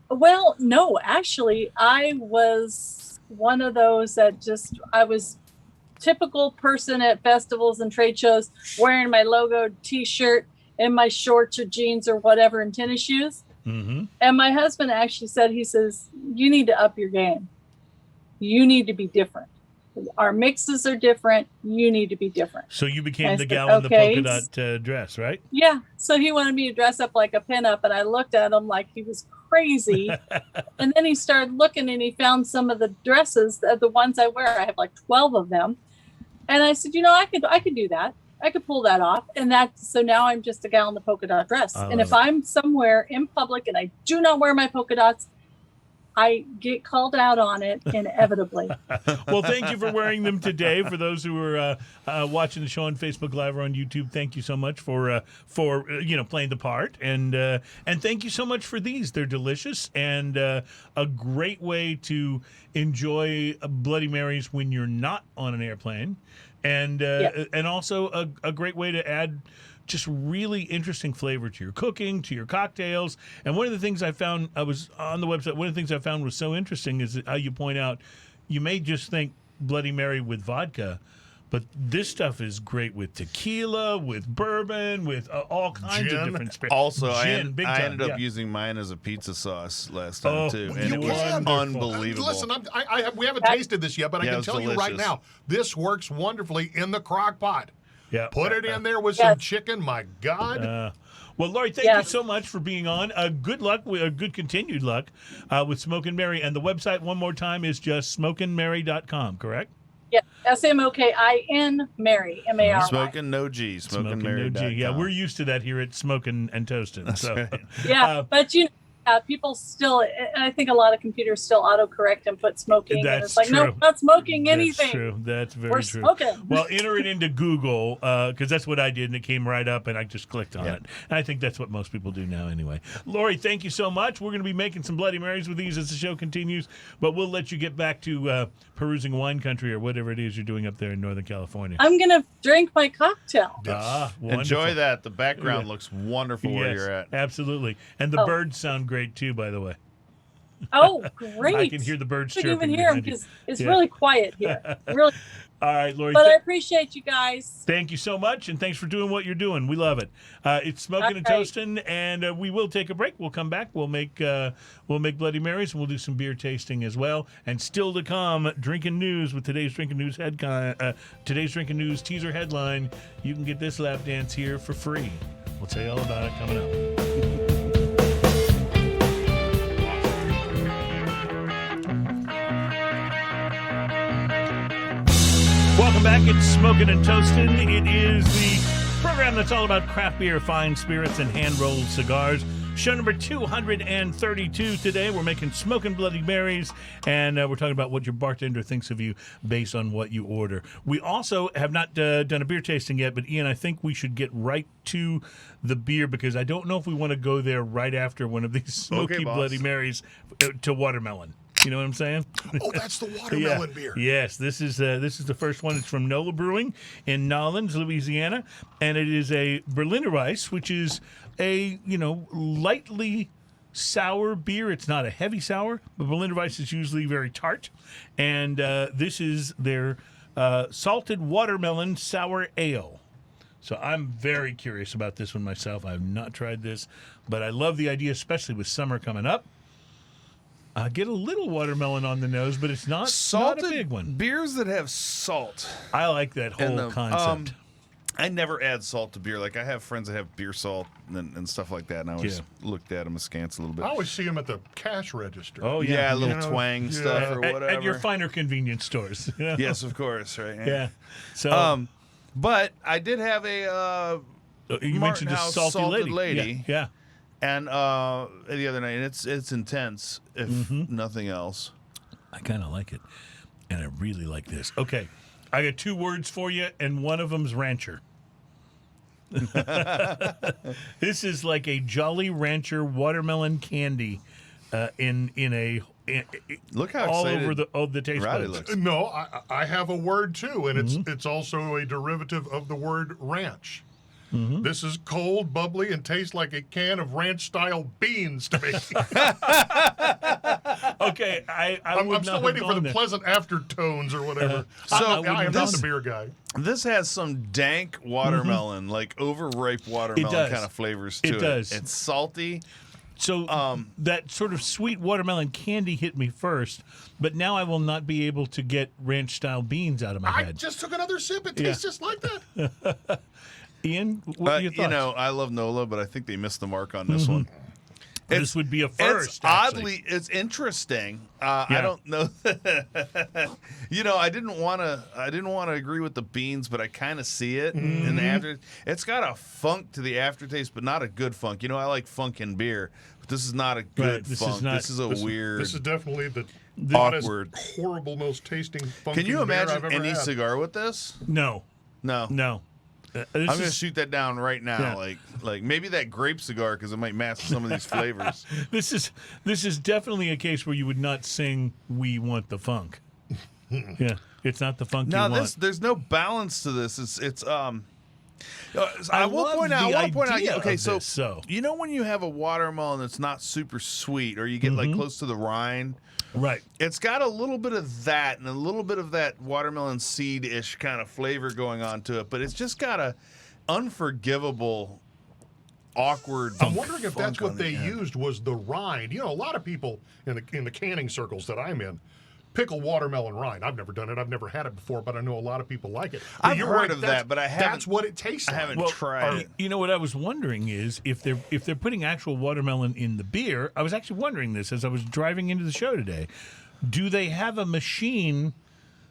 Well, no, actually, I was one of those that I was typical person at festivals and trade shows wearing my logo T-shirt and my shorts or jeans or whatever and tennis shoes. Mm-hmm. And my husband actually said, he says, you need to up your game. You need to be different. Our mixes are different. You need to be different. So you became the gal in the polka dot dress, right? Yeah. So he wanted me to dress up like a pinup, and I looked at him like he was crazy. And then he started looking, and he found some of the dresses, the ones I wear. I have like 12 of them. And I said, I could do that. I could pull that off. And so now I'm just a gal in the polka dot dress. And if I'm somewhere in public and I do not wear my polka dots, I get called out on it inevitably. Well, thank you for wearing them today. For those who are watching the show on Facebook Live or on YouTube, thank you so much for playing the part, and thank you so much for these. They're delicious and a great way to enjoy Bloody Marys when you're not on an airplane, and also a great way to add just really interesting flavor to your cooking, to your cocktails. And one of the things I found, I was on the website, one of the things I found was so interesting is how you point out, you may just think Bloody Mary with vodka, but this stuff is great with tequila, with bourbon, with all kinds of different spirits. Also, Gin, I ended up using mine as a pizza sauce last time, too. And it was unbelievable. Listen, we haven't tasted this yet, but I can tell you right now, this works wonderfully in the crock pot. Yeah. Put it in there with some chicken. My God. Well, Laurie, thank you so much for being on. Good luck, good continued luck with Smokin' Mary. And the website, one more time, is just smokinmary.com, correct? Yeah, SMOKIN Mary, MARY. Smokin' no G, smokinmary.com. Yeah, we're used to that here at Smokin' and Toastin'. So. Right. Yeah, but people still, I think a lot of computers still autocorrect and put smoking. That's and it's like, true. no, not smoking anything. That's true. That's very We're true. smoking. Well, enter it into Google because that's what I did, and it came right up, and I just clicked on it. And I think that's what most people do now anyway. Laurie, thank you so much. We're going to be making some Bloody Marys with these as the show continues, but we'll let you get back to perusing wine country or whatever it is you're doing up there in Northern California. I'm going to drink my cocktail. Enjoy that. The background looks wonderful where you're at. Absolutely. And the birds sound great, too, by the way. Oh, great. I can hear the birds chirping. I can even hear them because it's really quiet here. Really. All right, Laurie. But I appreciate you guys. Thank you so much, and thanks for doing what you're doing. We love it. It's Smokin' and Toastin', and we will take a break. We'll come back. We'll make Bloody Marys, and we'll do some beer tasting as well. And still to come, drinking news with today's drinking news today's drinking news teaser headline. You can get this lap dance here for free. We'll tell you all about it coming up. Welcome back. It's Smokin' and Toastin'. It is the program that's all about craft beer, fine spirits, and hand-rolled cigars. Show number 232 today. We're making Smokin' Bloody Marys, and we're talking about what your bartender thinks of you based on what you order. We also have not done a beer tasting yet, but Ian, I think we should get right to the beer because I don't know if we want to go there right after one of these Smoky Bloody Marys to watermelon. You know what I'm saying? Oh, that's the watermelon beer. Yes, this is the first one. It's from NOLA Brewing in Nolens, Louisiana, and it is a Berliner Weisse, which is a lightly sour beer. It's not a heavy sour, but Berliner Weisse is usually very tart, and this is their salted watermelon sour ale. So I'm very curious about this one myself. I have not tried this, but I love the idea, especially with summer coming up. Get a little watermelon on the nose, but it's not a big one. Beers that have salt. I like that whole concept. I never add salt to beer. Like I have friends that have beer salt and stuff like that, and I always looked at them askance a little bit. I always see them at the cash register. Oh yeah, a little twang stuff or whatever. At your finer convenience stores. Yes, of course, right? Yeah. So, but I did have a you mentioned a salted lady. Yeah. And the other night, and it's intense, if nothing else. I kind of like it, and I really like this. Okay, I got two words for you, and one of them's rancher. This is like a Jolly Rancher watermelon candy in a look how all excited over the taste buds. Looks. No, I have a word too, and it's also a derivative of the word ranch. This is cold, bubbly, and tastes like a can of ranch-style beans to me. Okay, I'm still waiting for the pleasant aftertones or whatever. I am not the beer guy. This has some dank watermelon, like overripe watermelon kind of flavors to it. It does. It's salty. So that sort of sweet watermelon candy hit me first, but now I will not be able to get ranch-style beans out of my head. I just took another sip. It tastes just like that. Ian, what are your thoughts? I love NOLA, but I think they missed the mark on this one. This would be a first. It's interesting. I don't know. I didn't want to agree with the beans, but I kind of see it in the after. It's got a funk to the aftertaste, but not a good funk. I like funk in beer, but this is not a good funk. This is weird. This is definitely the awkward, horrible, most tasting funk. Can you imagine any cigar with this? No. I'm going to shoot that down right now. Yeah. Like maybe that grape cigar, because it might mask some of these flavors. This is definitely a case where you would not sing "We Want the Funk." Yeah, it's not the funk. No, you want. There's no balance to this. I want to point out. Okay, so when you have a watermelon that's not super sweet, or you get like close to the rind. Right. It's got a little bit of that and a little bit of that watermelon seed-ish kind of flavor going on to it, but it's just got a unforgivable, awkward. I'm wondering if that's what they used was the rind. A lot of people in the canning circles that I'm in pickle watermelon rind. I've never done it. I've never had it before, but I know a lot of people like it. But I've heard of that, but I haven't. That's what it tastes like. I haven't tried it. What I was wondering is if they're putting actual watermelon in the beer. I was actually wondering this as I was driving into the show today. Do they have a machine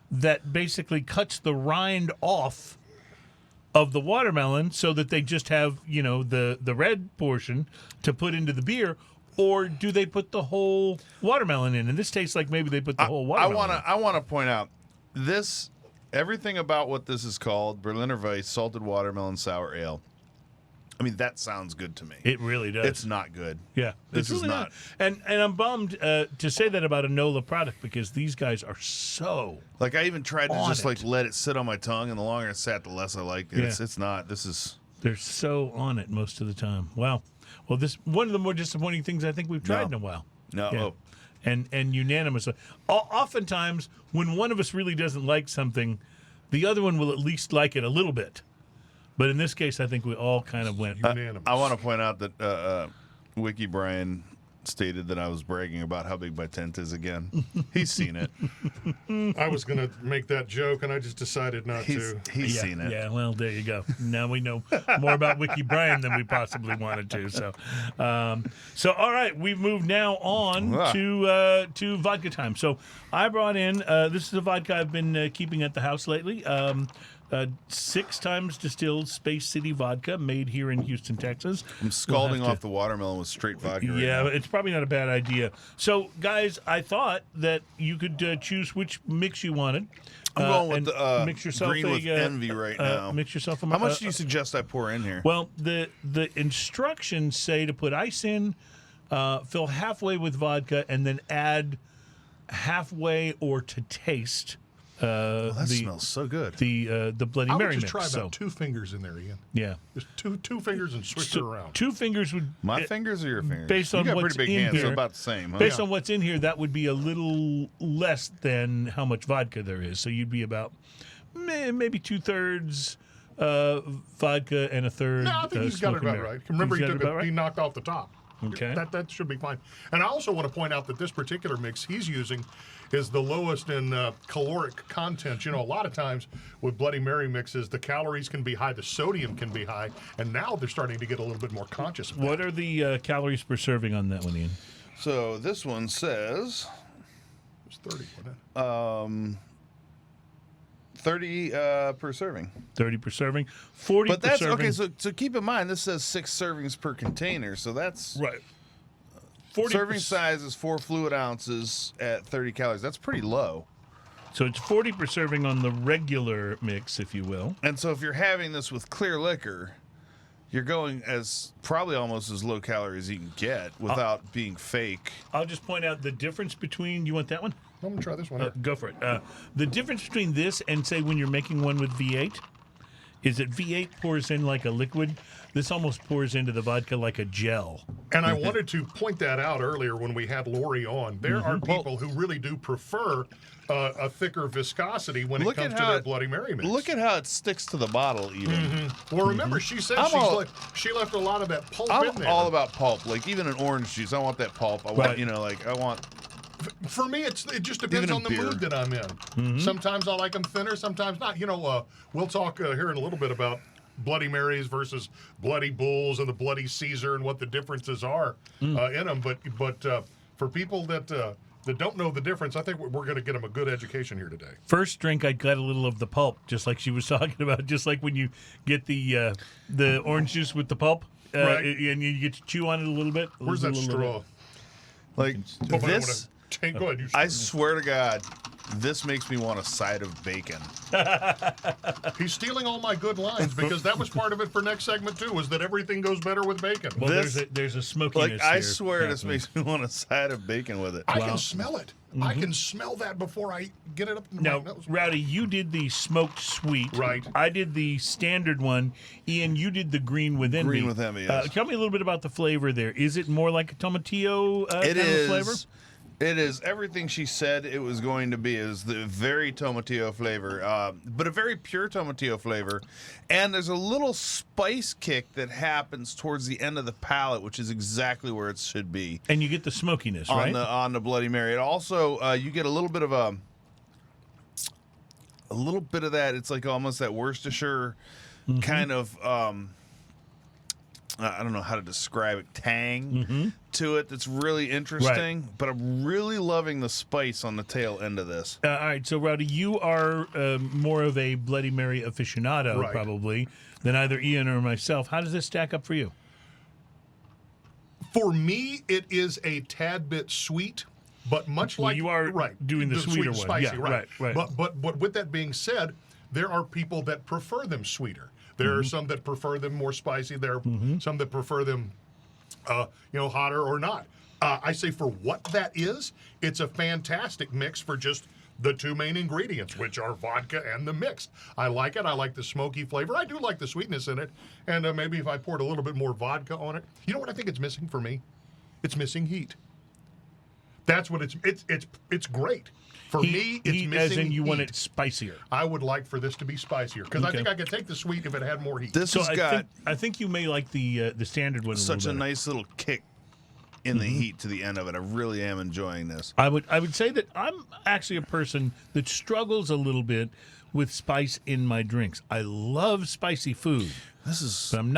that basically cuts the rind off of the watermelon so that they just have the red portion to put into the beer? Or do they put the whole watermelon in? And this tastes like maybe they put the whole watermelon in. I want to point out this. Everything about what this is called, Berliner Weisse Salted Watermelon Sour Ale. I mean, that sounds good to me. It really does. It's not good. Yeah. This is really not. And I'm bummed to say that about a NOLA product because these guys are so Like, I even tried to just let it sit on my tongue, and the longer it sat, the less I liked it. Yeah. It's not. This is... They're so on it most of the time. Wow. Well, this one of the more disappointing things I think we've tried in a while. No. Yeah. Oh. And unanimously. Oftentimes, when one of us really doesn't like something, the other one will at least like it a little bit. But in this case, I think we all kind of went unanimous. I want to point out that Wiki Brian stated that I was bragging about how big my tent is again. He's seen it. I was going to make that joke, and I just decided not to. He's seen it. Yeah, well, there you go. Now we know more about Wiki Brian than we possibly wanted to. So all right, we've moved now on to vodka time. So I brought in, this is a vodka I've been keeping at the house lately. 6 times distilled Space City vodka made here in Houston, Texas. I'm scalding off the watermelon with straight vodka right now. It's probably not a bad idea. So, guys, I thought that you could choose which mix you wanted. I'm going with the mix yourself green with envy right now. Mix yourself a How much do you suggest I pour in here? Well, the instructions say to put ice in, fill halfway with vodka, and then add halfway or to taste. That smells so good. The Bloody Mary mix. I would just try about 2 fingers in there, Ian. Yeah, just two fingers and switch it around. 2 fingers would. My fingers or your fingers? Based on you got what's pretty big in hands, here, so about the same. Huh? Based on what's in here, that would be a little less than how much vodka there is. So you'd be about maybe 2/3 vodka and 1/3. No, I think he's got it about right. Remember, he knocked off the top. Okay. That should be fine. And I also want to point out that this particular mix he's using is the lowest in caloric content. A lot of times with Bloody Mary mixes, the calories can be high, the sodium can be high, and now they're starting to get a little bit more conscious of What are the calories per serving on that one, Ian? So this one says... It was 30, wasn't it? 30 per serving. 30 per serving. 40 but per that's serving. okay. So keep in mind, this says 6 servings per container. So that's right. 40 serving size is 4 fluid ounces at 30 calories. That's pretty low. So it's 40 per serving on the regular mix, if you will. And so if you're having this with clear liquor, you're going as probably almost as low calorie as you can get without being fake. I'll just point out the difference between. You want that one? I'm going to try this one. Go for it. The difference between this and, say, when you're making one with V8 is that V8 pours in like a liquid. This almost pours into the vodka like a gel. And I wanted to point that out earlier when we had Laurie on. There are people who really do prefer a thicker viscosity when it comes to their Bloody Mary mix. Look at how it sticks to the bottle even. Well, remember, she said she left a lot of that pulp in there. I'm all about pulp. Like, even in orange juice, I want that pulp. I want, I want... For me, it just depends on the mood that I'm in. Sometimes I like them thinner, sometimes not. We'll talk here in a little bit about Bloody Marys versus Bloody Bulls and the Bloody Caesar and what the differences are in them. But for people that don't know the difference, I think we're going to get them a good education here today. First drink, I got a little of the pulp, just like she was talking about, just like when you get the orange juice with the pulp, Right. and you get to chew on it a little bit. Where's that straw? Like Go this, ahead. You I swear to God, this makes me want a side of bacon. He's stealing all my good lines because that was part of it for next segment too. Was that everything goes better with bacon? Well, This- there's a smokiness. Like I here. swear, this makes me want a side of bacon with it. I can smell it. I can smell that before I get it up in my Now, nose. Rowdy, you did the smoked sweet. Right. I did the standard one. Ian, you did the green with envy. Green with envy, yes. Tell me a little bit about the flavor there. Is it more like a tomatillo It kind of is. flavor? It is everything she said it was going to be. It was the very tomatillo flavor, but a very pure tomatillo flavor. And there's a little spice kick that happens towards the end of the palate, which is exactly where it should be And you get the smokiness, on right? the Bloody Mary. It also you get a little bit of that. It's like almost that Worcestershire kind of. I don't know how to describe it, tang to it that's really interesting, but I'm really loving the spice on the tail end of this. All right, so Rowdy, you are more of a Bloody Mary aficionado, Right. probably, than either Ian or myself. How does this stack up for you? For me, it is a tad bit sweet, but much Well, like you are doing the sweeter sweet one. spicy, Yeah, right. right. But with that being said, there are people that prefer them sweeter. There are some that prefer them more spicy. There are some that prefer them, hotter or not. I say for what that is, it's a fantastic mix for just the two main ingredients, which are vodka and the mix. I like it. I like the smoky flavor. I do like the sweetness in it. And maybe if I poured a little bit more vodka on it, you know what I think it's missing for me? It's missing heat. That's what it's great. For me, it's heat, missing as in you heat. want it spicier. I would like for this to be spicier because I Okay. think I could take the sweet if it had more heat. This So has got I think you may like the standard one such a little better. nice little kick in the heat to the end of it. I really am enjoying this. I would say that I'm actually a person that struggles a little bit with spice in my drinks. I love spicy food, This is but I'm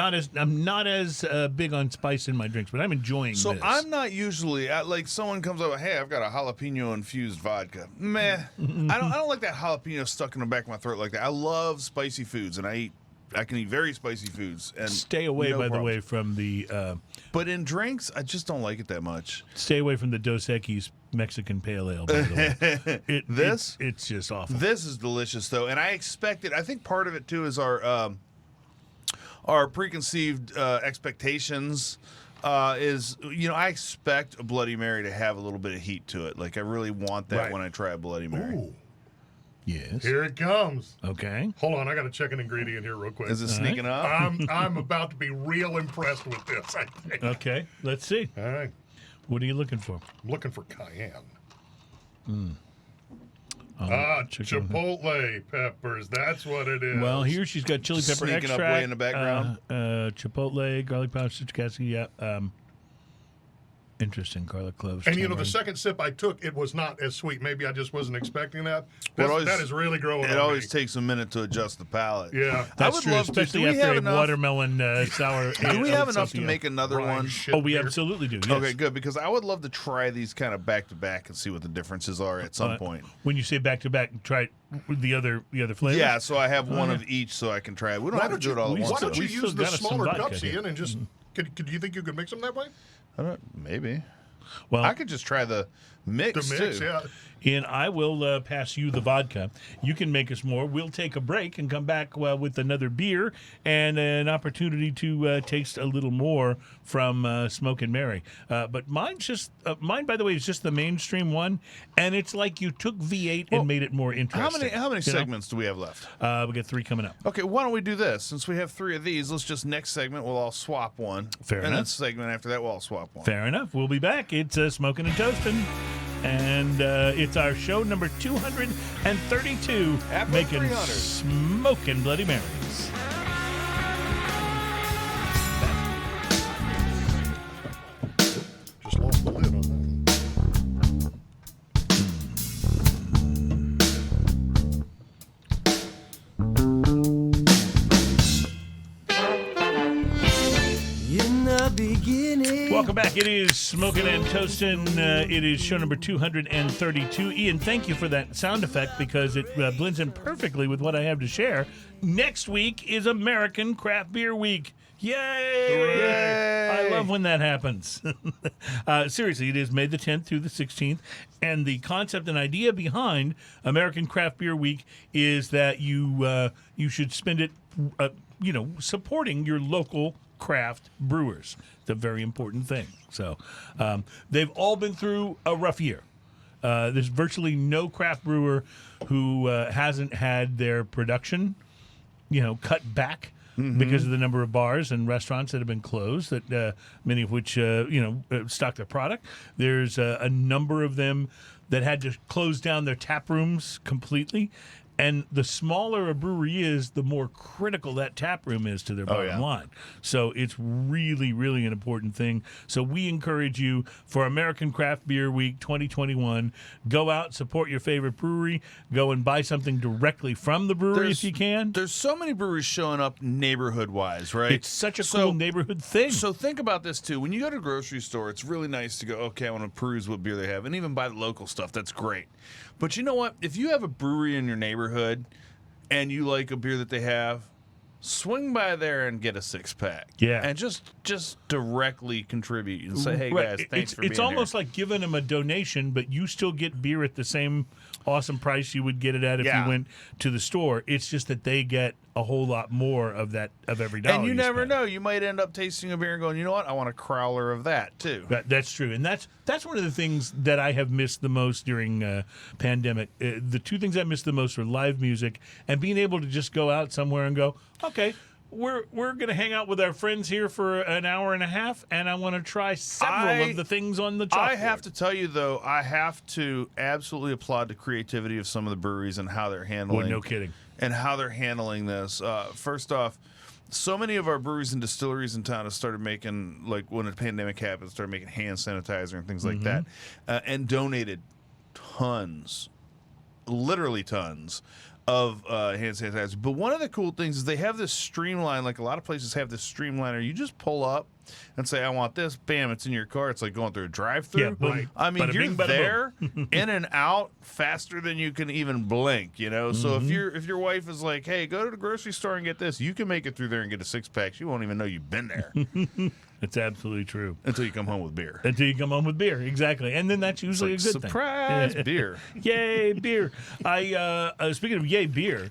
not as big on spice in my drinks. But I'm enjoying so. this. I'm not usually like someone comes up. Hey, I've got a jalapeno infused vodka. Meh. I don't like that jalapeno stuck in the back of my throat like that. I love spicy foods, and I can eat very spicy foods. And Stay away, no by the problems. way, from the But in drinks, I just don't like it that much. stay away from the Dos Equis Mexican Pale Ale. By the way, it's just awful. This is delicious though, and I expected. I think part of it too is our preconceived expectations. I expect a Bloody Mary to have a little bit of heat to it. Like I really want that Right. when I try a Bloody Mary. Ooh, Yes. here it comes. Okay. Hold on, I got to check an ingredient here real quick. Is it sneaking up? I'm about to be real impressed with this, I think. Okay. Let's see. All right, What are you looking for? I'm looking for cayenne. chicken. Chipotle peppers. That's what it is. Well, here she's got chili pepper Sneaking up extract, way in the background. Chipotle, garlic powder, citric acid. Yeah. Interesting. Garlic cloves. And the tamarind. second sip I took, it was not as sweet. Maybe I just wasn't expecting that. Well, it always- That is really growing It on always me. takes a minute to adjust the palate. Yeah. I That's would true, love to. especially Do we after have a enough? watermelon sour. Do we have enough to something make another Brine one? shit Oh, we here. absolutely do. Yes. Okay, good, because I would love to try these kind of back to back and see what the differences are at some point. When you say back to back, try the other flavors. Yeah, so I have one of each so I can try it. We don't have to do it all at we once. Why don't though. you We still use the got us some smaller vodka cups, here. Ian, and just... Could you think you could mix them that way? I don't, maybe. Well, I could just try the mix, The mix, too. yeah. Ian, I will pass you the vodka. You can make us more. We'll take a break and come back with another beer and an opportunity to taste a little more from Smokin' Mary. But mine's just mine, by the way, is just the mainstream one, and it's like you took V8 and made it more interesting. How many You know? segments do we have left? We got 3 coming up. Okay, why don't we do this? Since we have 3 of these, let's just next segment we'll all swap one. Fair and enough. then segment after that we'll all swap one. Fair enough. We'll be back. It's Smokin' and Toastin'. And it's our show number 232, Episode making 300. Smokin' Bloody Marys. Just lost the lid on that one. beginning. Welcome back. It is Smokin' and Toastin'. It is show number 232. Ian, thank you for that sound effect because it blends in perfectly with what I have to share. Next week is American Craft Beer Week. Yay! Hooray! I love when that happens. Seriously, it is May the 10th through the 16th. And the concept and idea behind American Craft Beer Week is that you should spend it, supporting your local craft brewers. It's a very important thing. So they've all been through a rough year. There's virtually no craft brewer who hasn't had their production, cut back. Mm-hmm. Because of the number of bars and restaurants that have been closed, that many of which stock their product. There's a number of them that had to close down their tap rooms completely. And the smaller a brewery is, the more critical that tap room is to their bottom line. So it's really, really an important thing. So we encourage you for American Craft Beer Week 2021, go out, support your favorite brewery, go and buy something directly from the brewery if you can. There's so many breweries showing up neighborhood-wise, right? It's such a cool neighborhood thing. So think about this, too. When you go to a grocery store, it's really nice to go, okay, I want to peruse what beer they have, and even buy the local stuff. That's great. But you know what? If you have a brewery in your neighborhood and you like a beer that they have, swing by there and get a 6-pack. Yeah. And just directly contribute and say, hey, guys, thanks for being here. It's almost like giving them a donation, but you still get beer at the same awesome price you would get it at if you went to the store. It's just that they get a whole lot more of that, of every dollar. And you never spend. know. You might end up tasting a beer and going, you know what? I want a crowler of that, too. That's true. And that's one of the things that I have missed the most during pandemic. The two things I missed the most are live music and being able to just go out somewhere and go, okay, we're going to hang out with our friends here for an hour and a half, and I want to try several of the things on the chalkboard. I have to tell you, though, I have to absolutely applaud the creativity of some of the breweries and how they're handling. Well, no kidding. And how they're handling this. First off, so many of our breweries and distilleries in town have started making, like when the pandemic happened, started making hand sanitizer and things like that, and donated tons, literally tons, of hand sanitizer. But one of the cool things is they have this streamline, like a lot of places have this streamliner. You just pull up and say, I want this. Bam, it's in your car. It's like going through a drive-thru. Yeah, right. I mean, Bada you're bing, bada there, in and out, faster than you can even blink, So if your wife is like, hey, go to the grocery store and get this, you can make it through there and get a 6-pack. She won't even know you've been there. It's absolutely true. Until you come home with beer. Exactly. And then that's usually a good surprise thing. Beer. Yay, beer. Speaking of yay, beer,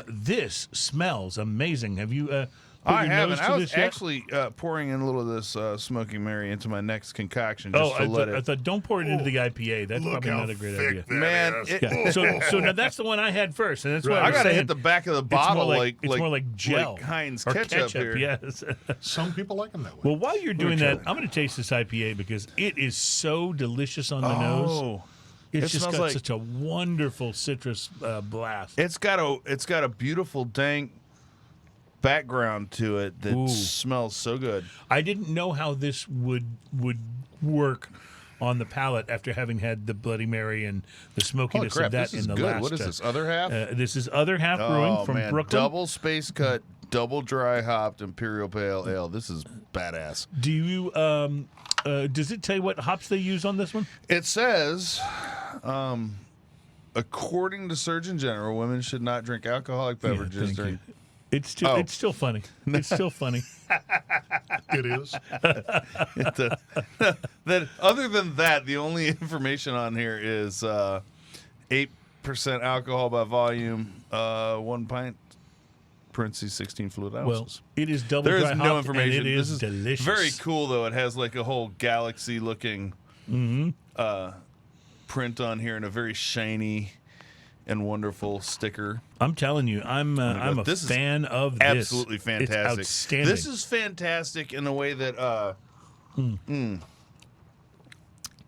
this smells amazing. Have you I haven't. nose to I was this yet? actually pouring in a little of this Smoking Mary into my next concoction just to let it. I thought don't pour it into the IPA. That's Look probably how not a great thick idea. that Man, is. Yeah. So now that's the one I had first, and that's why I gotta hit the back of the bottle it's more like gel, like Heinz or ketchup here. Yes. Some people like them that way. Well, while you're doing try that, I'm going to taste this IPA because it is so delicious on the nose. It's just smells got like- such a wonderful citrus blast. It's got a beautiful dank background to it that smells so good. I didn't know how this would work on the palate after having had the Bloody Mary and the smokiness Holy crap, of that this is in the good. last. What is this, Other Half? This is Other Half Brewing from man. Brooklyn. Double space cut, double dry hopped Imperial Pale Ale. This is badass. Do you? Does it tell you what hops they use on this one? It says, according to Surgeon General, women should not drink alcoholic beverages thank during. you. It's still funny. It's still funny. It is. That other than that, the only information on here is 8% alcohol by volume, 1 pint, parentheses 16 fluid ounces. Well, it is double There dry is no hopped, information. and it is This is delicious. very cool, though. It has like a whole galaxy-looking print on here and a very shiny and wonderful sticker. I'm telling you, I'm a This is fan of this. Absolutely fantastic. It's outstanding. This is fantastic in a way that in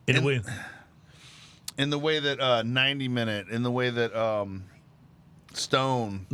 a way. in the way that 90 Minute, in the way that stone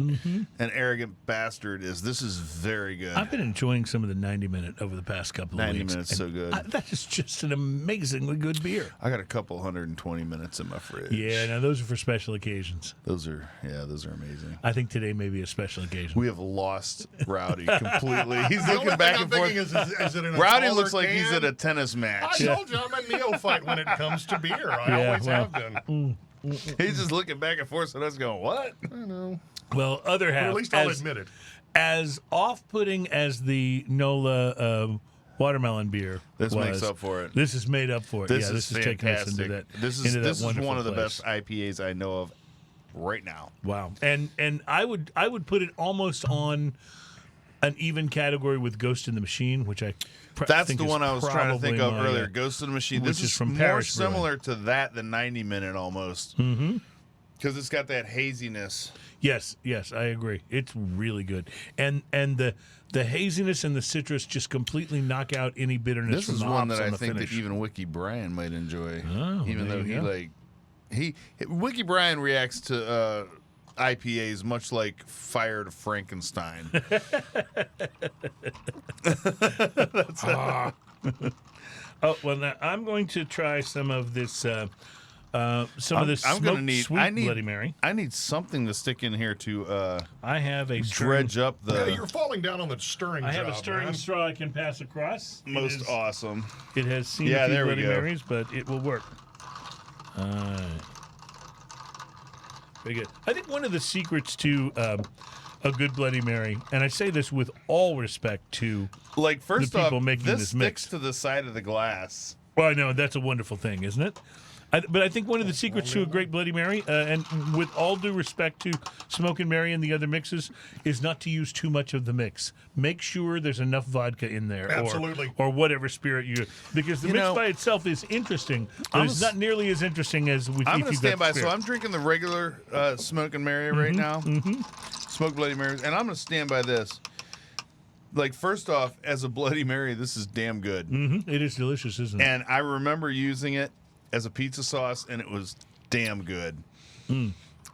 and arrogant bastard this is very good. I've been enjoying some of the 90-minute over the past couple of 90 weeks. minutes, so good. That is just an amazingly good beer. I got a couple 120 minutes in my fridge. Yeah, now those are for special occasions. Those are amazing. I think today may be a special occasion. We have lost Rowdy completely. He's The looking only back thing and I'm forth. thinking is it in a Rowdy taller looks like can? he's at a tennis I match. told you I'm a neophyte when it comes to beer. I always have been. He's just looking back and forth at us going, what? I know. Well, other half. Or at least I'll admit it. As off-putting as the NOLA watermelon beer This was, makes up for it. This is made up for it. This yeah, is this is taking us into fantastic. that. This into is that one wonderful of the place. best IPAs I know of right now. Wow, and I would put it almost on an even category with Ghost in the Machine, which I That's think the is one I was trying to think of probably my, earlier. Ghost in the Machine. which This is from more Parish Brewing. similar to that than 90 Minute almost. Mm-hmm. Because it's got that haziness. Yes, I agree. It's really good, and the haziness and the citrus just completely knock out any bitterness. This from is the one hops that on I the think finish. that even Wiki Brian might enjoy. Oh, even there though you he go. Wiki Brian reacts to IPAs much like Fire to Frankenstein. Oh well, now I'm going to try some of this. Of this I'm gonna need. sweet I need Bloody Mary. I need something to stick in here to I have a dredge up Yeah, the you're falling down on the stirring I have job, a stirring man. straw I can pass across. most awesome. It has seen Yeah, a few there we Bloody go. Marys, but it will work. Very good. I think one of the secrets to a good Bloody Mary, and I say this with all respect to, Like first The people off, making this this sticks mix. to the side of the glass. well, I know that's a wonderful thing, isn't it? But I think one of the secrets to a great Bloody Mary, and with all due respect to Smokin' Mary and the other mixes, is not to use too much of the mix. Make sure there's enough vodka in there, Absolutely. or whatever spirit you, because the You mix know, by itself is interesting, but it's not nearly as interesting as with I'm if going to you've got stand by. spirit. So I'm drinking the regular Smokin' Mary right now. Smoked Bloody Marys. And I'm going to stand by this. Like, first off, as a Bloody Mary, this is damn good. It is delicious, isn't it? And I remember using it as a pizza sauce, and it was damn good.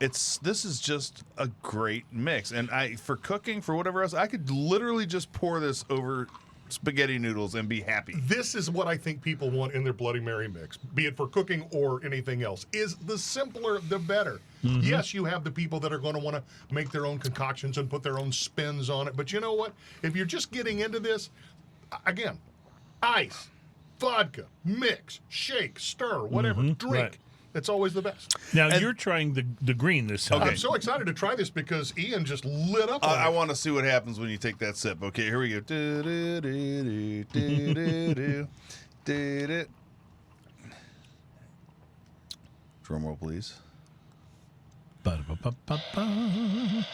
This is just a great mix. And for cooking, for whatever else, I could literally just pour this over spaghetti noodles and be happy. This is what I think people want in their Bloody Mary mix, be it for cooking or anything else, is the simpler, the better. Yes, you have the people that are going to want to make their own concoctions and put their own spins on it. But you know what? If you're just getting into this, again, ice, vodka, mix, shake, stir, whatever, drink. Right. It's always the best. Now you're trying the green this time. I'm so excited to try this because Ian just lit up on I it. want to see what happens when you take that sip. Okay, here we go. Drum roll, please. Ba-da-ba-ba-ba-ba.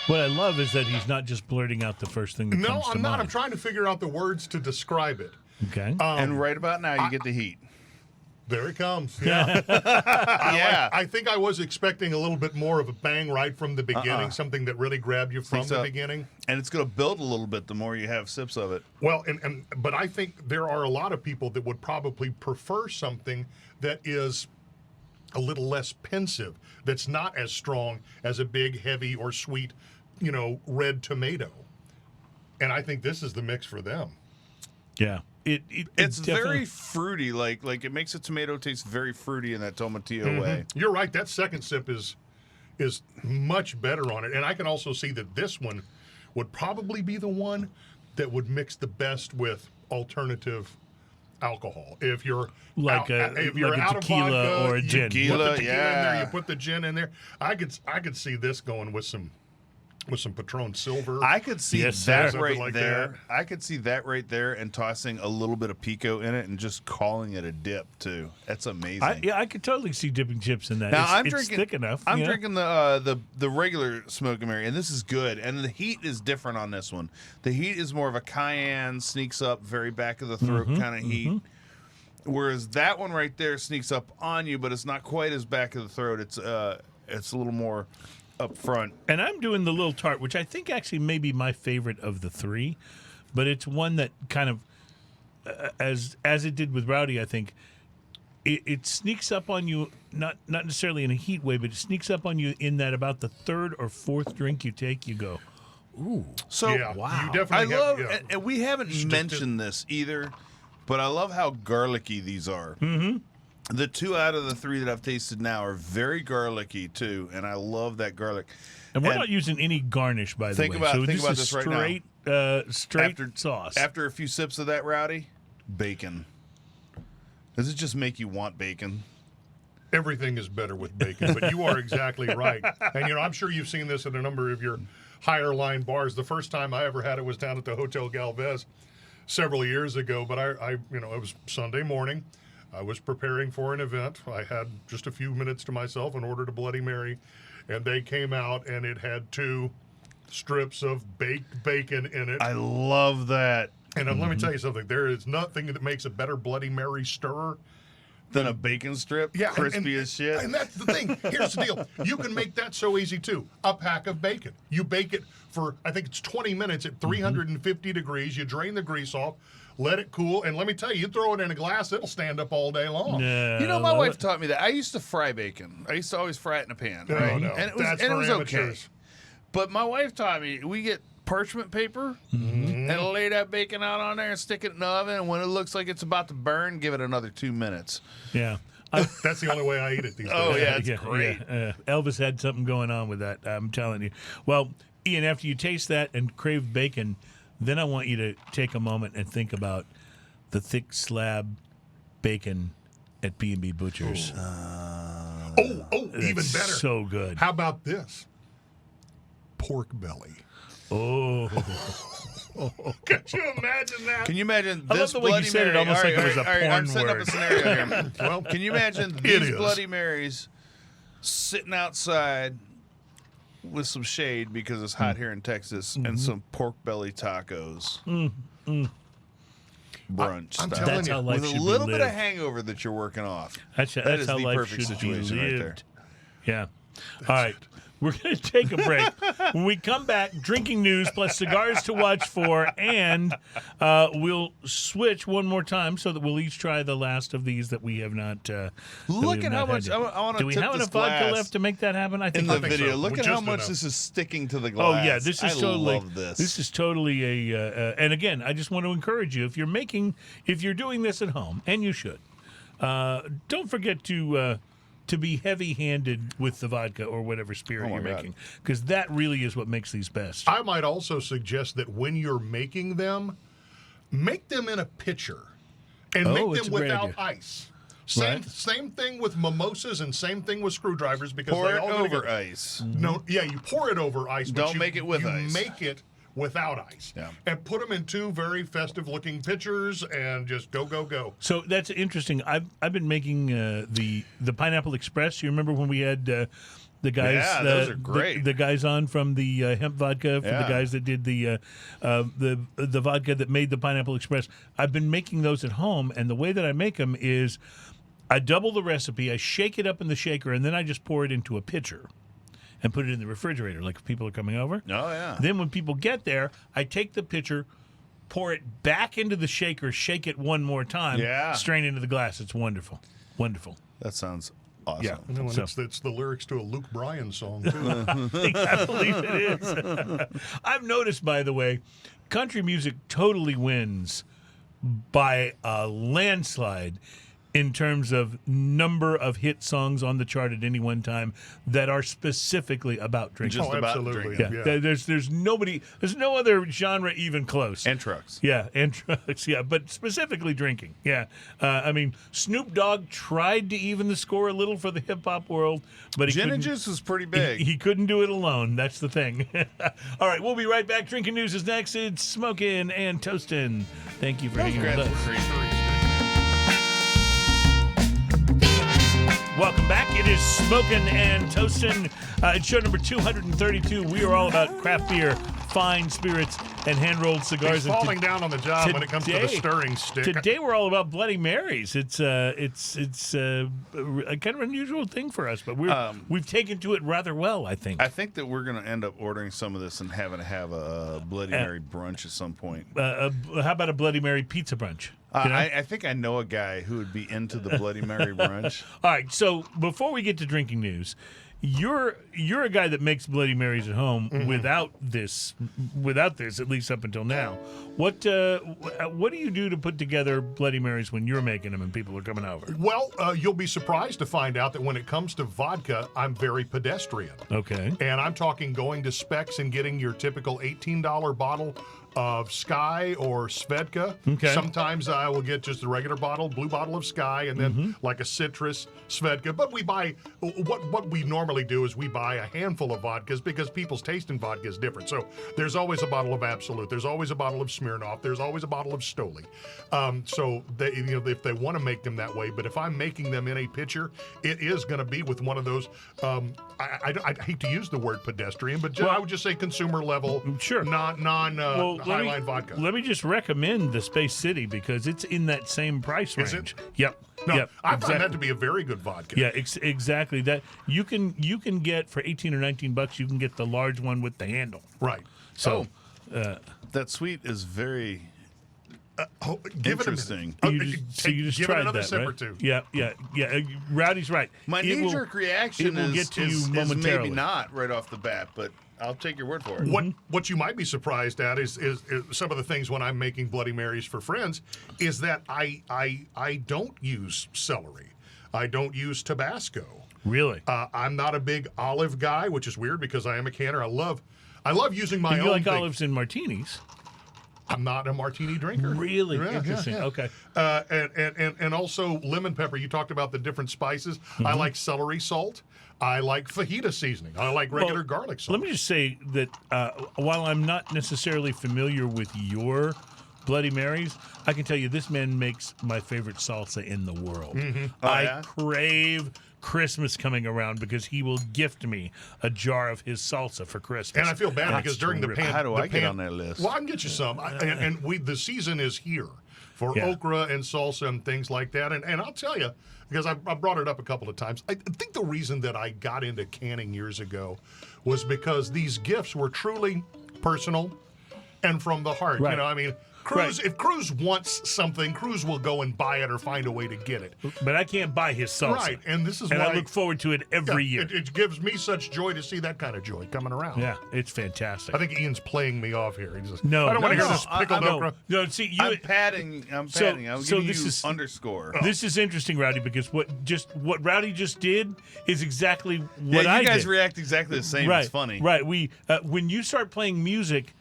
What I love is that he's not just blurting out the first thing that No, comes to I'm not. mind. I'm trying to figure out the words to describe it. Okay. And right about now, you get the heat. There it comes. Yeah. Yeah. I think I was expecting a little bit more of a bang right from the beginning, something that really grabbed you from the beginning. And it's going to build a little bit the more you have sips of it. Well, but I think there are a lot of people that would probably prefer something that is a little less pensive, that's not as strong as a big, heavy, or sweet, red tomato. And I think this is the mix for them. Yeah. It's definitely- very fruity, like it makes a tomato taste very fruity in that tomatillo way. You're right. That second sip is much better on it. And I can also see that this one would probably be the one that would mix the best with alternative alcohol. If you're Like a out of tequila vodka, or a you gin. put the Tequila, tequila in yeah. there, you put the gin in there. I could see this going with some Patron Silver. I could see Yes, that sir. right Something like there. that. I could see that right there and tossing a little bit of pico in it and just calling it a dip too. That's amazing. I could totally see dipping chips in that. Now it's drinking thick enough. I'm you know? drinking the regular Smokin' Mary, and this is good. And the heat is different on this one. The heat is more of a cayenne, sneaks up, very back of the throat kind of heat. Whereas that one right there sneaks up on you, but it's not quite as back of the throat. It's a little more up front. And I'm doing the little tart, which I think actually may be my favorite of the three, but it's one that kind of, as it did with Rowdy, I think it sneaks up on you, not necessarily in a heat way, but it sneaks up on you in that about the third or fourth drink you take, you go, ooh. So yeah, wow. you definitely I love, have, and we haven't mentioned this either, but I love how garlicky these are. Mm-hmm. The 2 out of the 3 that I've tasted now are very garlicky too, and I love that garlic. And we're not using any garnish, by the way. Think about this right now. Straight sauce. After a few sips of that, Rowdy, bacon. Does it just make you want bacon? everything is better with bacon, but you are exactly right. And, I'm sure you've seen this at a number of your higher line bars. The first time I ever had it was down at the Hotel Galvez several years ago, but it was Sunday morning. I was preparing for an event. I had just a few minutes to myself and ordered a Bloody Mary, and they came out, and it had 2 strips of baked bacon in it. I love that. And let me tell you something. There is nothing that makes a better Bloody Mary stirrer than a bacon strip, crispy as shit. And that's the thing. Here's the deal. You can make that so easy, too. A pack of bacon. You bake it for, I think it's 20 minutes at 350 degrees. You drain the grease off, let it cool, and let me tell you, you throw it in a glass, it'll stand up all day long. My wife taught me that. I used to fry bacon. I used to always fry it in a pan, right? No. And it was okay. But my wife taught me, we get parchment paper and lay that bacon out on there and stick it in the oven, and when it looks like it's about to burn, give it another 2 minutes. Yeah. That's the only way I eat it these days. Oh, yeah, it's great. Yeah. Elvis had something going on with that, I'm telling you. Well, Ian, after you taste that and crave bacon, then I want you to take a moment and think about the thick slab bacon at B&B Butchers. Even better. So good. How about this? Pork belly. Oh. Could you imagine that? Can you imagine I love this the way you Bloody said it Mary? almost like it was a porn I'm setting up word. a scenario here. Well, can you imagine these Bloody Marys sitting outside with some shade because it's hot here in Texas and some pork belly tacos? Brunch I'm style. telling That's you, how life with should a be little bit of lived. hangover that you're working off. That's That is how the life perfect should situation be right lived. there. Yeah. All right. We're going to take a break. When we come back, drinking news plus cigars to watch for, and we'll switch one more time so that we'll each try the last of these that we have not. Look at how much I want to Do we tip have this enough vodka glass left to make that happen? I in think the I think video. so. Look Well, at how just much enough. this is sticking to the Oh glass. yeah, this is I totally. love this. This is totally a. And again, I just want to encourage you if you're doing this at home, and you should, don't forget to be heavy-handed with the vodka or whatever spirit you're making, because that really is what makes these best. I might also suggest that when you're making them, make them in a pitcher and make it's them a great without idea. ice. Right. Same thing with mimosas and same thing with screwdrivers because Pour they it all go over together. ice. No, yeah, you pour it over ice. But Don't make it with you ice. Make it without ice. Yeah. And put them in 2 very festive-looking pitchers and just go. So that's interesting. I've been making the Pineapple Express. You remember when we had the guys? Yeah, those are great. The guys on from the hemp vodka for the guys that did the vodka that made the Pineapple Express. I've been making those at home, and the way that I make them is I double the recipe. I shake it up in the shaker, and then I just pour it into a pitcher and put it in the refrigerator, like if people are coming over. Oh yeah. Then when people get there, I take the pitcher, pour it back into the shaker, shake it one more time, strain into the glass. It's wonderful. Wonderful. That sounds awesome. Yeah. You know, and So- it's the lyrics to a Luke Bryan song, too. I believe it is. I've noticed, by the way, country music totally wins by a landslide in terms of number of hit songs on the chart at any one time that are specifically about drinking. Just about absolutely. drinking. Yeah. There's no other genre even close. And trucks. Yeah, and trucks. Yeah, but specifically drinking. Yeah, I mean, Snoop Dogg tried to even the score a little for the hip hop world, but he Gin and couldn't. juice was pretty big. He couldn't do it alone. That's the thing. All right, we'll be right back. Drinking News is next. It's Smokin' and Toastin'. Thank you for hanging with us. Welcome back. It is Smokin' and Toastin'. It's show number 232. We are all about craft beer fine spirits and hand-rolled cigars. He's falling down on the job when it comes to the stirring stick. Today we're all about Bloody Marys. It's a kind of unusual thing for us, but we've taken to it rather well, I think. I think that we're going to end up ordering some of this and having to have a Bloody Mary brunch at some point. How about a Bloody Mary pizza brunch? I think I know a guy who would be into the Bloody Mary brunch. All right, so before we get to drinking news, you're a guy that makes Bloody Marys at home without this, at least up until now. What do you do to put together Bloody Marys when you're making them and people are coming over? Well, you'll be surprised to find out that when it comes to vodka, I'm very pedestrian. Okay. And I'm talking going to Specs and getting your typical $18 bottle of Sky or Svedka. Okay. Sometimes I will get just a regular bottle, blue bottle of Sky, and then like a citrus Svedka. But we buy, what we normally do is we buy a handful of vodkas because people's taste in vodka is different. So there's always a bottle of Absolute. There's always a bottle of Smirnoff. There's always a bottle of Stoli. So they, if they want to make them that way, but if I'm making them in a pitcher, it is going to be with one of those, I hate to use the word pedestrian, but I would just say consumer level, sure, Highline vodka. Let me just recommend the Space City because it's in that same price range. Is it? Yep. No, yep, I exactly. find that to be a very good vodka. Yeah, exactly. That you can get for $18 or $19. You can get the large one with the handle. Right. So that sweet is very give interesting. You just give tried it another that, sip right? or two. Yeah. Rowdy's right. My knee-jerk reaction will is, get to you is momentarily. maybe not right off the bat, but I'll take your word for it. What you might be surprised at is some of the things when I'm making Bloody Marys for friends is that I don't use celery. I don't use Tabasco. Really? I'm not a big olive guy, which is weird because I am a canner. I love using my you own like thing. olives in martinis? I'm not a martini drinker. Really? Yeah, Interesting. yeah. Okay. And also lemon pepper. You talked about the different spices. I like celery salt. I like fajita seasoning. I like regular garlic salt. Let me just say that while I'm not necessarily familiar with your Bloody Marys, I can tell you this man makes my favorite salsa in the world. I crave Christmas coming around because he will gift me a jar of his salsa for Christmas. And I feel bad because during the pandemic, how do I get on that list? Well, I can get you some. The season is here for okra and salsa and things like that. And I'll tell you, because I brought it up a couple of times, I think the reason that I got into canning years ago was because these gifts were truly personal and from the heart. Right. You know, I mean, Cruze, if Cruze wants something, Cruze will go and buy it or find a way to get it. But I can't buy his salsa. Right, and this is why I look forward to it every year. It gives me such joy to see that kind of joy coming around. Yeah, it's fantastic. I think Ian's playing me off here. He's just, No, I don't want to hear this pickled no, okra. no, see, I'm padding. I'll give this you is underscore. This is interesting, Rowdy, because what Rowdy just did is exactly what I did. You guys react exactly the same. Right, It's funny. Right. We when you start playing music,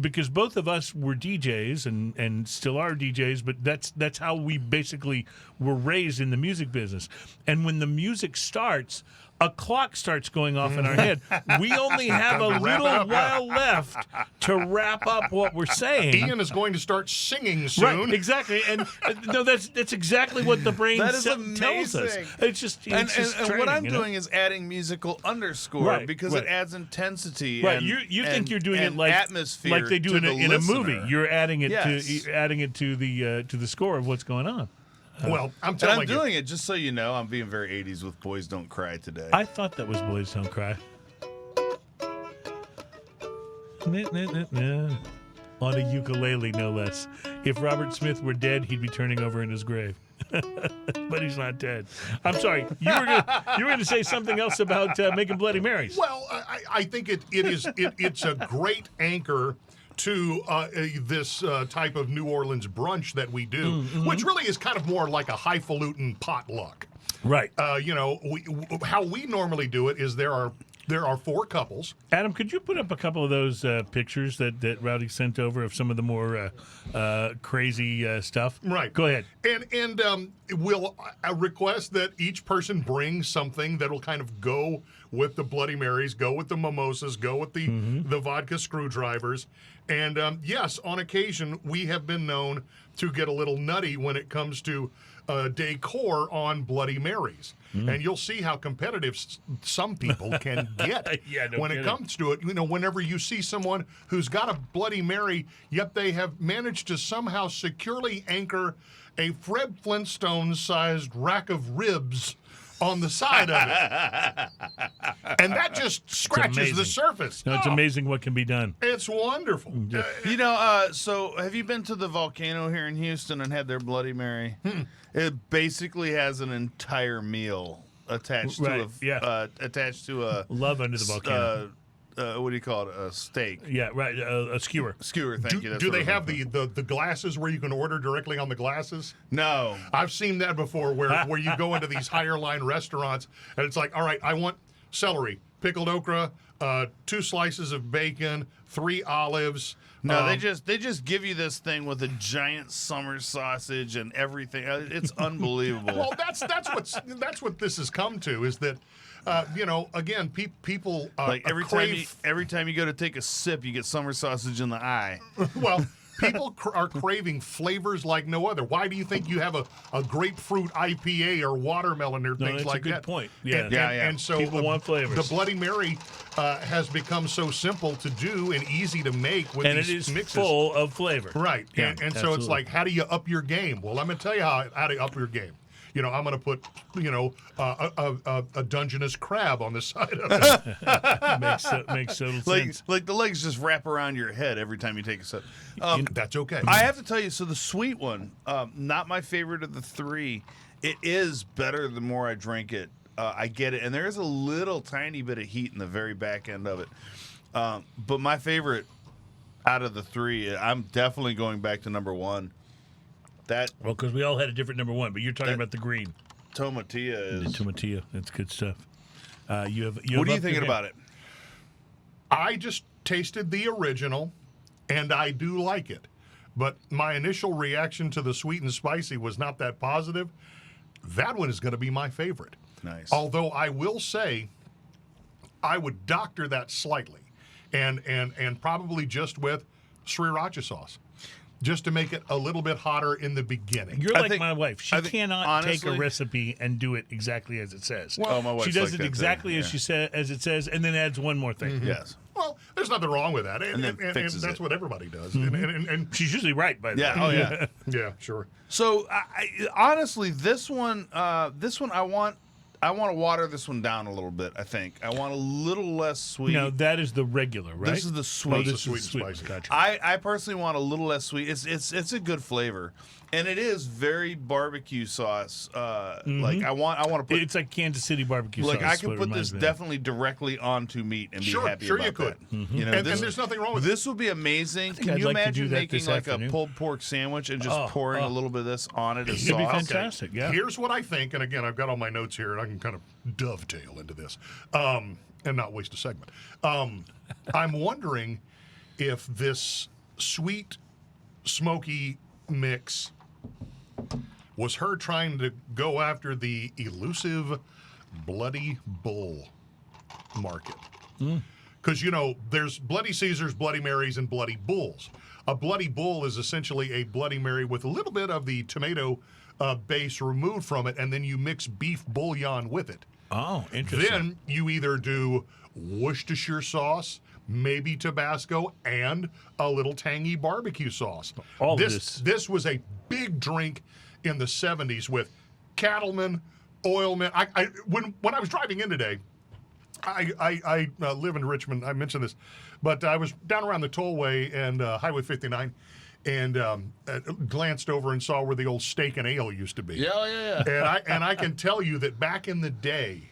because both of us were DJs and still are DJs, but that's how we basically were raised in the music business. And when the music starts, a clock starts going off in our head. We only have a little while left to wrap up what we're saying. Ian is going to start singing soon. Right, exactly. And no, that's exactly what the brain That is tells us. amazing. It's just And training, what I'm you know? doing is adding musical underscore Right, because right. it adds intensity. Right, and, you think you're doing and it like atmosphere like they do to in the a movie. listener. You're adding it Yes. to the score of what's going on. Well, I'm And telling I'm you. doing it just so you know. I'm being very 80s with Boys Don't Cry today. I thought that was Boys Don't Cry. On a ukulele, no less. If Robert Smith were dead, he'd be turning over in his grave. But he's not dead. I'm sorry. You were going to say something else about making Bloody Marys. Well, I think it's a great anchor to this type of New Orleans brunch that we do, which really is kind of more like a highfalutin potluck. Right. How we normally do it is there are 4 couples. Adam, could you put up a couple of those pictures that Rowdy sent over of some of the more crazy stuff? Right. Go ahead. And we'll request that each person bring something that'll kind of go with the Bloody Marys, go with the mimosas, go with the vodka screwdrivers. And yes, on occasion, we have been known to get a little nutty when it comes to decor on Bloody Marys. And you'll see how competitive some people can get when it comes to it. You know, whenever you see someone who's got a Bloody Mary, yet they have managed to somehow securely anchor a Fred Flintstone-sized rack of ribs on the side of it. And that just scratches the surface. No, it's amazing what can be done. It's wonderful. You know, so have you been to the Volcano here in Houston and had their Bloody Mary? It basically has an entire meal attached attached to a Love under the volcano. What do you call it? A steak. Yeah, right. A skewer. Skewer, thank you. That's Do what they I'm have looking the glasses where you can order directly on the glasses? for. No. I've seen that before where you go into these higher line restaurants and it's like, all right, I want celery, pickled okra, 2 slices of bacon, 3 olives. No, they just give you this thing with a giant summer sausage and everything. It's unbelievable. Well, that's what this has come to, is that you know, again, people like crave. every time you go to take a sip, you get summer sausage in the eye. Well, people are craving flavors like no other. Why do you think you have a grapefruit IPA or watermelon or things like that? That's a good point. Yeah. And so People want flavors. The Bloody Mary has become so simple to do and easy to make with And these it is mixes. full of flavor. Right. Yeah, and so it's absolutely. like, how do you up your game? Well, I'm going to tell you how to up your game. You know, I'm going to put, you know, a Dungeness crab on the side of it. Makes total Like sense. the legs just wrap around your head every time you take a sip. That's okay. I have to tell you, so the sweet one, not my favorite of the 3. It is better the more I drink it. I get it, and there is a little tiny bit of heat in the very back end of it. But my favorite out of the 3, I'm definitely going back to number 1. That Well, because we all had a different number 1, but you're talking about the green. tomatillo The is. tomatillo. That's good stuff. What are you thinking about it? I just tasted the original, and I do like it. But my initial reaction to the sweet and spicy was not that positive. That one is going to be my favorite. Nice. Although I will say, I would doctor that slightly, and probably just with sriracha sauce, just to make it a little bit hotter in the beginning. You're I like think- my wife. She I think, cannot take a honestly- recipe and do it exactly as it says. Oh, my wife's she does like it that exactly too, as yeah. she says, as it says, and then adds one more thing. Yes. Well, there's nothing wrong with that, and then fixes that's it. what everybody does. And She's usually right, by the way. Yeah. Oh yeah. yeah, sure. So honestly, this one, I want to water this one down a little bit. I think I want a little less sweet. No, that is the regular, right? This is the sweet. this is sweet and spicy. Gotcha. I personally want a little less sweet. It's a good flavor, and it is very barbecue sauce. Like I want to put. It's like Kansas City barbecue Like sauce. I is could what it put reminds this me of. definitely directly onto meat and be Sure, happy sure about you could. that. You know, And this, there's nothing wrong with it. this would be amazing. Can I'd you like to do imagine that making this like afternoon. a pulled pork sandwich and just pouring a little bit of this on it as It'd be sauce? fantastic. Yeah. Here's what I think, and again, I've got all my notes here, and I can kind of dovetail into this, and not waste a segment. I'm wondering if this sweet, smoky mix was her trying to go after the elusive Bloody Bull market. Because, you know, there's Bloody Caesars, Bloody Marys, and Bloody Bulls. A Bloody Bull is essentially a Bloody Mary with a little bit of the tomato base removed from it, and then you mix beef bouillon with it. Oh, interesting. Then you either do Worcestershire sauce, maybe Tabasco, and a little tangy barbecue sauce. All of This was a big drink in the 70s with cattlemen, oilmen. When I was driving in today, I live in Richmond. I mentioned this, but I was down around the tollway and Highway 59, and glanced over and saw where the old Steak and Ale used to be. Yeah. And I can tell you that back in the day,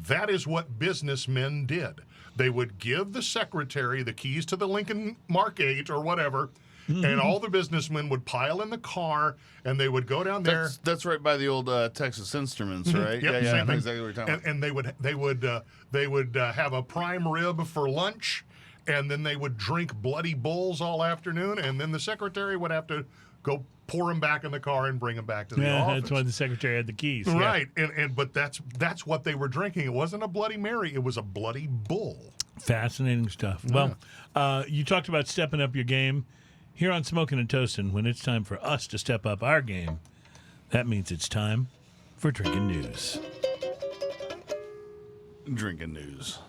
that is what businessmen did. They would give the secretary the keys to the Lincoln Mark 8 or whatever, and all the businessmen would pile in the car, and they would go down there. That's right by the old Texas Instruments, right? Yep, yeah, same I know thing. exactly what you're talking about. And they would have a prime rib for lunch, and then they would drink Bloody Bulls all afternoon, and then the secretary would have to go pour them back in the car and bring them back to the office. That's why the secretary had the keys. Right, but that's what they were drinking. It wasn't a Bloody Mary; it was a Bloody Bull. Fascinating stuff. Well, you talked about stepping up your game. Here on Smokin' and Toastin', when it's time for us to step up our game, that means it's time for Drinking News. Drinking news.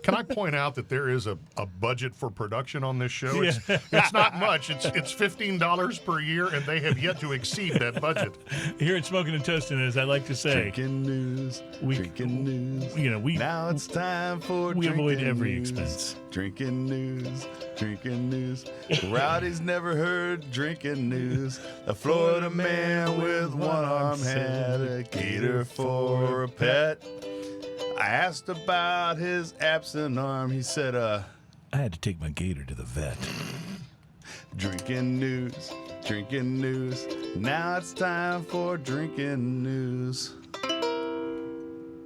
Can I point out that there is a budget for production on this show? It's not much. It's $15 per year, and they have yet to exceed that budget. Here at Smokin' and Toastin', as I like to say, Drinking news. Drinking news. Now it's time for we drinking avoid every news. expense. Drinking news. Drinking news. Rowdy's never heard drinking news. A Florida man with one arm had a gator for a pet. I asked about his absent arm. He said, I had to take my gator to the vet. Drinking news. Drinking news. Now it's time for drinking news.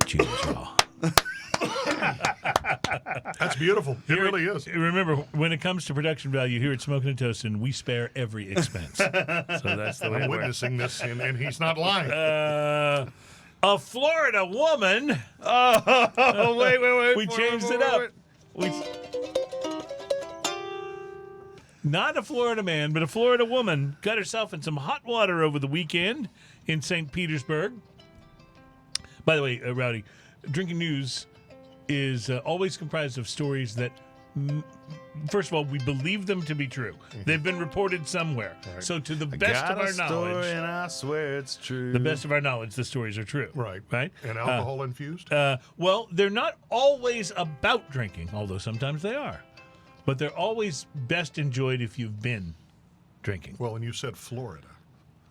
Cheers, y'all. That's beautiful. It really is. Remember, when it comes to production value here at Smokin' and Toastin', we spare every expense. So that's the way I'm it works. witnessing this, and he's not lying. A Florida woman. Oh, wait. We changed it up. Not a Florida man, but a Florida woman got herself in some hot water over the weekend in St. Petersburg. By the way, Rowdy, Drinking News is always comprised of stories that, first of all, we believe them to be true. They've been reported somewhere. Right. So to the best of our knowledge, and I swear it's true. The best of our knowledge, the stories are true. Right. Right? And alcohol infused? Well, they're not always about drinking, although sometimes they are. But they're always best enjoyed if you've been drinking. Well, and you said Florida.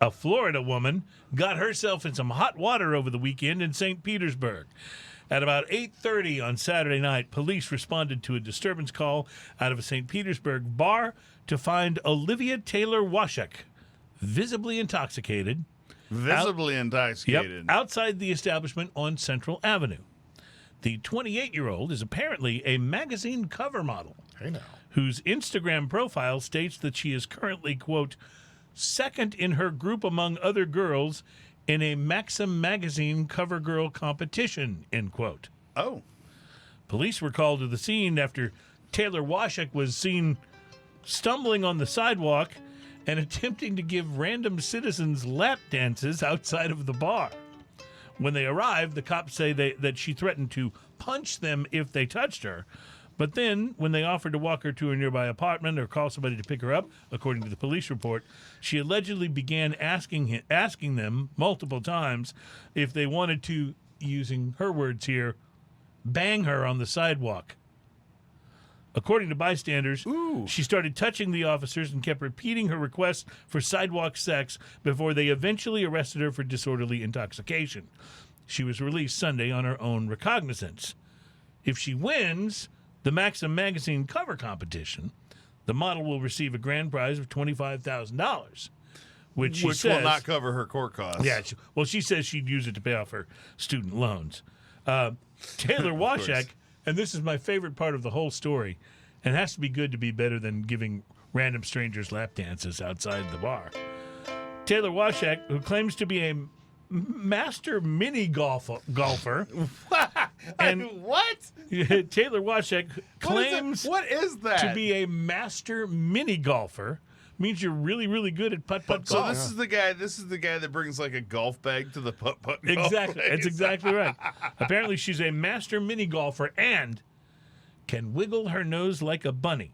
A Florida woman got herself in some hot water over the weekend in St. Petersburg. At about 8:30 on Saturday night, police responded to a disturbance call out of a St. Petersburg bar to find Olivia Taylor Washek, visibly intoxicated. Intoxicated. Outside the establishment on Central Avenue. The 28-year-old is apparently a magazine cover model. Hey now. Whose Instagram profile states that she is currently, quote, second in her group among other girls in a Maxim magazine cover girl competition, end quote. Oh. Police were called to the scene after Taylor Washek was seen stumbling on the sidewalk and attempting to give random citizens lap dances outside of the bar. When they arrived, the cops say that she threatened to punch them if they touched her. But then, when they offered to walk her to a nearby apartment or call somebody to pick her up, according to the police report, she allegedly began asking them multiple times if they wanted to, using her words here, bang her on the sidewalk. According to bystanders, she started touching the officers and kept repeating her request for sidewalk sex before they eventually arrested her for disorderly intoxication. She was released Sunday on her own recognizance. If she wins the Maxim magazine cover competition, the model will receive a grand prize of $25,000, which will not cover her court costs. Yeah, she says she'd use it to pay off her student loans. Taylor Washek, and this is my favorite part of the whole story, and it has to be good to be better than giving random strangers lap dances outside the bar. Taylor Washek, who claims to be a master mini golfer. And what? Taylor Washek claims what is that? To be a master mini golfer. Means you're really, really good at putt-putt golf. So this is the guy that brings like a golf bag to the putt-putt golf. Exactly. That's exactly right. Apparently she's a master mini golfer and can wiggle her nose like a bunny.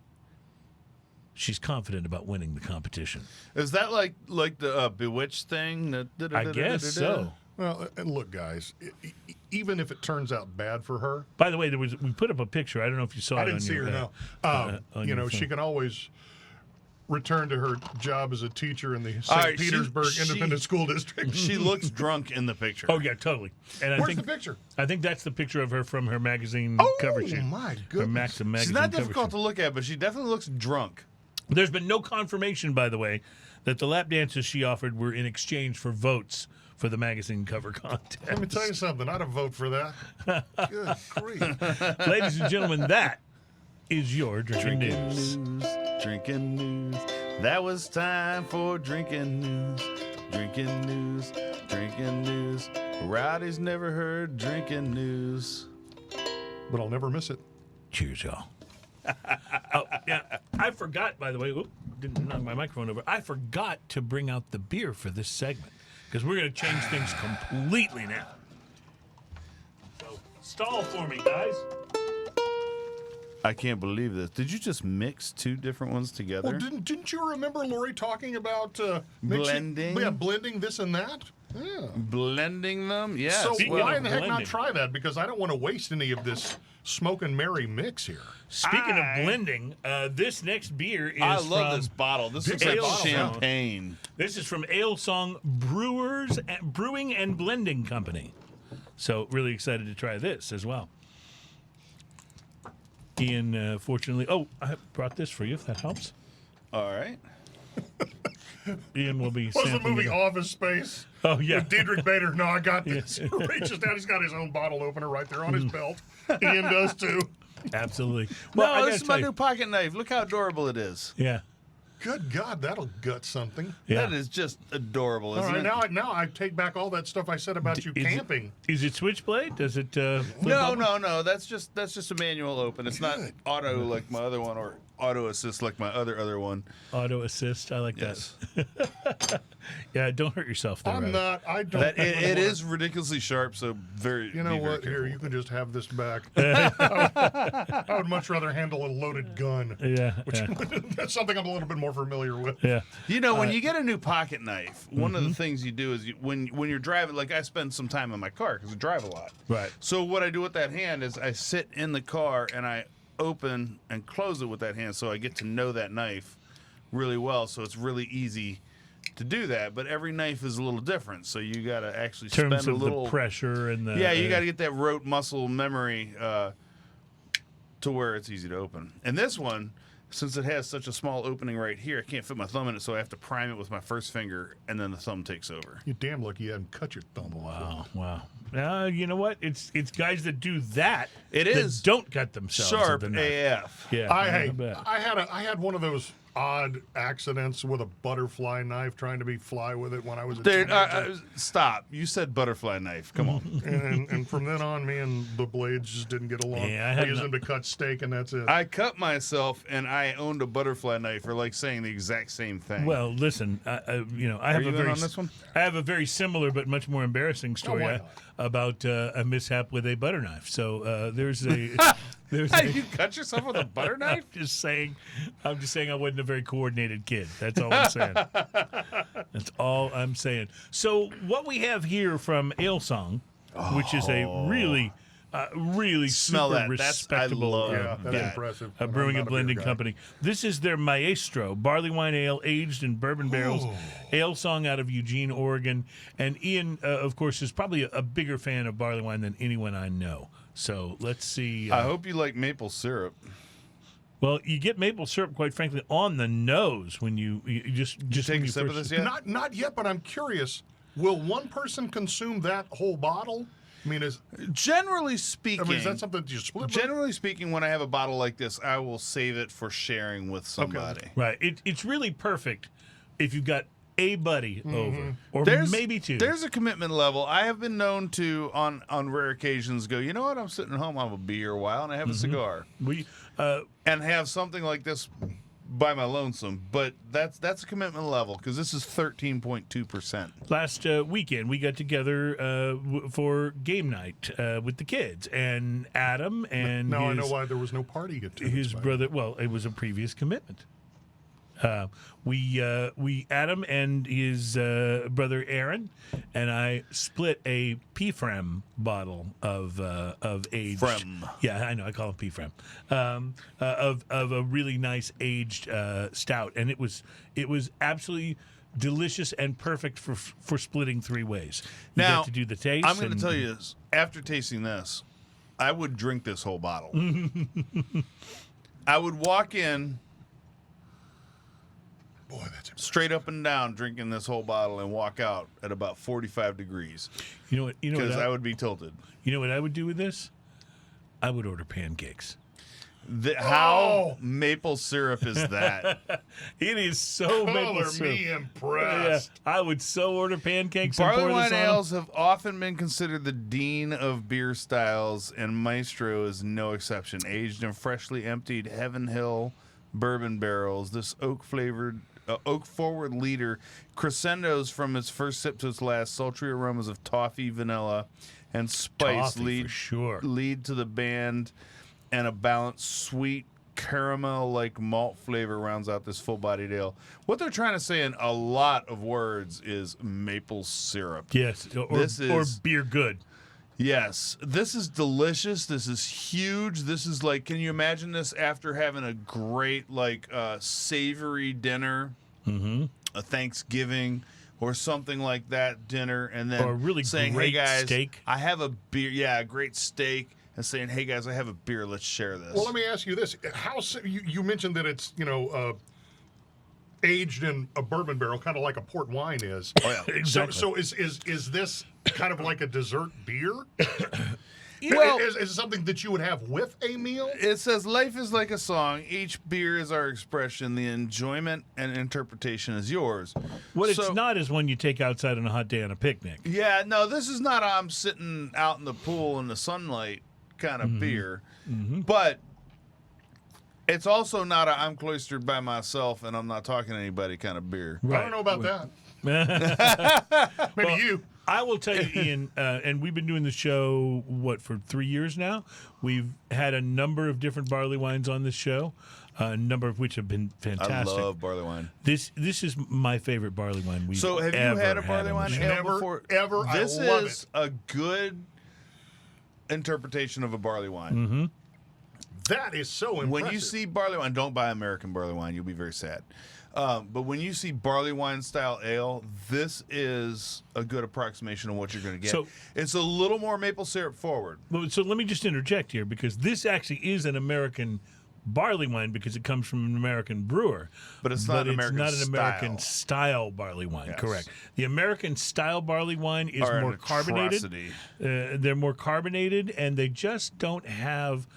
She's confident about winning the competition. Is that like the Bewitched thing? I guess so. Well, and look, guys, even if it turns out bad for her. By the way, we put up a picture. I don't know if you saw it. I didn't see her. No, she can always return to her job as a teacher in the St. Petersburg Independent School District. She looks drunk in the picture. Oh yeah, totally. And Where's the picture? I think that's the picture of her from her magazine cover shoot. Oh my goodness! Her Maxim magazine. She's not difficult to look at, but she definitely looks drunk. There's been no confirmation, by the way, that the lap dances she offered were in exchange for votes for the magazine cover contest. Let me tell you something. I'd have voted for that. Good grief. Ladies and gentlemen, that is your drinking news. Drinking news. That was time for drinking news. Drinking news. Drinking news. Rowdy's never heard drinking news. But I'll never miss it. Cheers, y'all. Oh, yeah. I forgot, by the way, didn't knock my microphone over. I forgot to bring out the beer for this segment because we're going to change things completely now. So, stall for me, guys. I can't believe this. Did you just mix two different ones together? Well, didn't you remember Laurie talking about blending? Blending this and that? Yeah. Blending them? Yes. So Speaking why of in the heck not blending. try that? Because I don't want to waste any of this Smokin' Mary mix here. Speaking of blending, this next beer is I love from, this bottle. This Big is like bottle, champagne. This is from Alesong Brewing and Blending Company. So really excited to try this as well. Ian, fortunately, I brought this for you if that helps. All right. Ian will be What's the sampling movie it. Office Space? Oh, yeah. With Diedrich Bader. No, I got this. Yes. Reaches down. He's got his own bottle opener right there on his belt. Ian does too. Absolutely. No, I this is gotta my tell new pocket knife. Look how adorable it is. you- Yeah. Good God, that'll gut something. Yeah. That is just adorable, All isn't right, it? now I take back all that stuff I said about you Is it- camping. Is it switchblade? Does it flip No, open? no. That's just a manual open. It's not Good. auto like my other one or auto assist like my other one. Auto assist. I like Yes. that. Yeah, don't hurt yourself there. I'm Rowdy. not. I don't. That it wanna- is ridiculously sharp, so very. You know be very what? Here, careful. you can just have this back. I would much rather handle a loaded gun. Yeah. Which, Yeah. that's something I'm a little bit more familiar with. Yeah. You know, when you get a new pocket knife, one of the things you do is when you're driving, like I spend some time in my car because I drive a lot. Right. So what I do with that hand is I sit in the car and I open and close it with that hand, so I get to know that knife really well. So it's really easy to do that. But every knife is a little different, so you got to actually In terms spend a of little the pressure and the Yeah, you got to get that rote muscle memory to where it's easy to open. And this one, since it has such a small opening right here, I can't fit my thumb in it, so I have to prime it with my first finger, and then the thumb takes over. You're damn lucky you hadn't cut your thumb off. Wow. You know what? It's guys that do that. It that is don't cut themselves. with Sharp the knife. AF. Yeah. I bet. had one of those odd accidents with a butterfly knife trying to be fly with it when I was a Dude, teenager. stop. You said butterfly knife. Come on. and from then on, me and the blades just didn't get along. Yeah, I I had used no- them to cut steak, and that's it. I cut myself, and I owned a butterfly knife for like saying the exact same thing. Well, listen, I have you a in very on this one? I have a very similar but much more embarrassing story why not? about a mishap with a butter knife. So there's a there's Hey, a, you cut yourself with a butter knife? I'm just saying I wasn't a very coordinated kid. That's all I'm saying. That's all I'm saying. So what we have here from Alesong, which is a really Smell super that. respectable I love yeah, that's that. impressive. a I'm brewing not and a beer blending guy. company. This is their Maestro barley wine ale aged in bourbon barrels. Alesong out of Eugene, Oregon. And Ian, of course, is probably a bigger fan of barley wine than anyone I know. So let's see. I hope you like maple syrup. Well, you get maple syrup, quite frankly, on the nose when you just Take when a you sip of first- this yet? Not yet, but I'm curious. Will one person consume that whole bottle? I mean, is Generally speaking, that something that you split? with? generally speaking, when I have a bottle like this, I will save it for sharing with somebody. Right. It's really perfect if you've got a buddy over, or maybe two. There's a commitment level. I have been known to, on rare occasions, go, you know what? I'm sitting at home, I'll have a beer a while, and I have a cigar. we And have something like this by my lonesome. But that's a commitment level, because this is 13.2%. last weekend we got together for game night with the kids and Adam and Now I his, know why there was no party attendance. his back brother. Well, it was a previous commitment. We Adam and his brother Aaron and I split a P-Frem bottle of aged. Frem. Yeah, I know. I call it P-Frem. Of a really nice aged stout, and it was absolutely delicious and perfect for splitting three ways. You Now, got to do the taste. I'm going to and- tell you this. After tasting this, I would drink this whole bottle. I would walk in Boy, that's impressive. Straight up and down, drinking this whole bottle and walk out at about 45 degrees. You know what? Because I would be tilted. You know what I would do with this? I would order pancakes. How maple syrup is that? It is so maple Color syrup. me impressed. Yeah, I would so order pancakes. Barley and pour this wine on ales have often been considered the dean of beer styles, and Maestro is no exception. Aged in freshly emptied Heaven Hill bourbon barrels, this oak-forward leader crescendos from its first sip to its last. Sultry aromas of toffee, vanilla, and spice Toffee, for sure. lead to the band, and a balanced sweet caramel-like malt flavor rounds out this full-bodied ale. What they're trying to say in a lot of words is maple syrup. Yes, or beer good. Yes, this is delicious. This is huge. This is like, can you imagine this after having a great, like, savory dinner, a Thanksgiving, or something like that dinner, and then Or a really saying, great hey guys, steak. I have a beer. Yeah, a great steak. And saying, hey guys, I have a beer. Let's share this. Well, let me ask you this: you mentioned that it's aged in a bourbon barrel, kind of like a port wine is. Oh, yeah. Exactly. So is this kind of like a dessert beer? Well, is it something that you would have with a meal? It says, life is like a song. Each beer is our expression. The enjoyment and interpretation is yours. What it's not is one you take outside on a hot day on a picnic. Yeah, no, this is not I'm sitting out in the pool in the sunlight kind of beer. But it's also not I'm cloistered by myself and I'm not talking to anybody kind of beer. I don't know about that. Maybe you. I will tell you, Ian, and we've been doing the show, for 3 years now? We've had a number of different barley wines on this show, a number of which have been fantastic. I love barley wine. This is my favorite barley wine we've So have you ever had a barley on wine the show. ale Never, before? ever. This I love is it. a good interpretation of a barley wine. That is so impressive. When you see barley wine, don't buy American barley wine. You'll be very sad. But when you see barley wine style ale, this is a good approximation of what you're going to get. So- it's a little more maple syrup forward. So let me just interject here, because this actually is an American barley wine because it comes from an American brewer. But it's not an American style barley wine, Yes. correct. The American style barley wine is Are an more carbonated. atrocity. They're more carbonated, and they just don't have,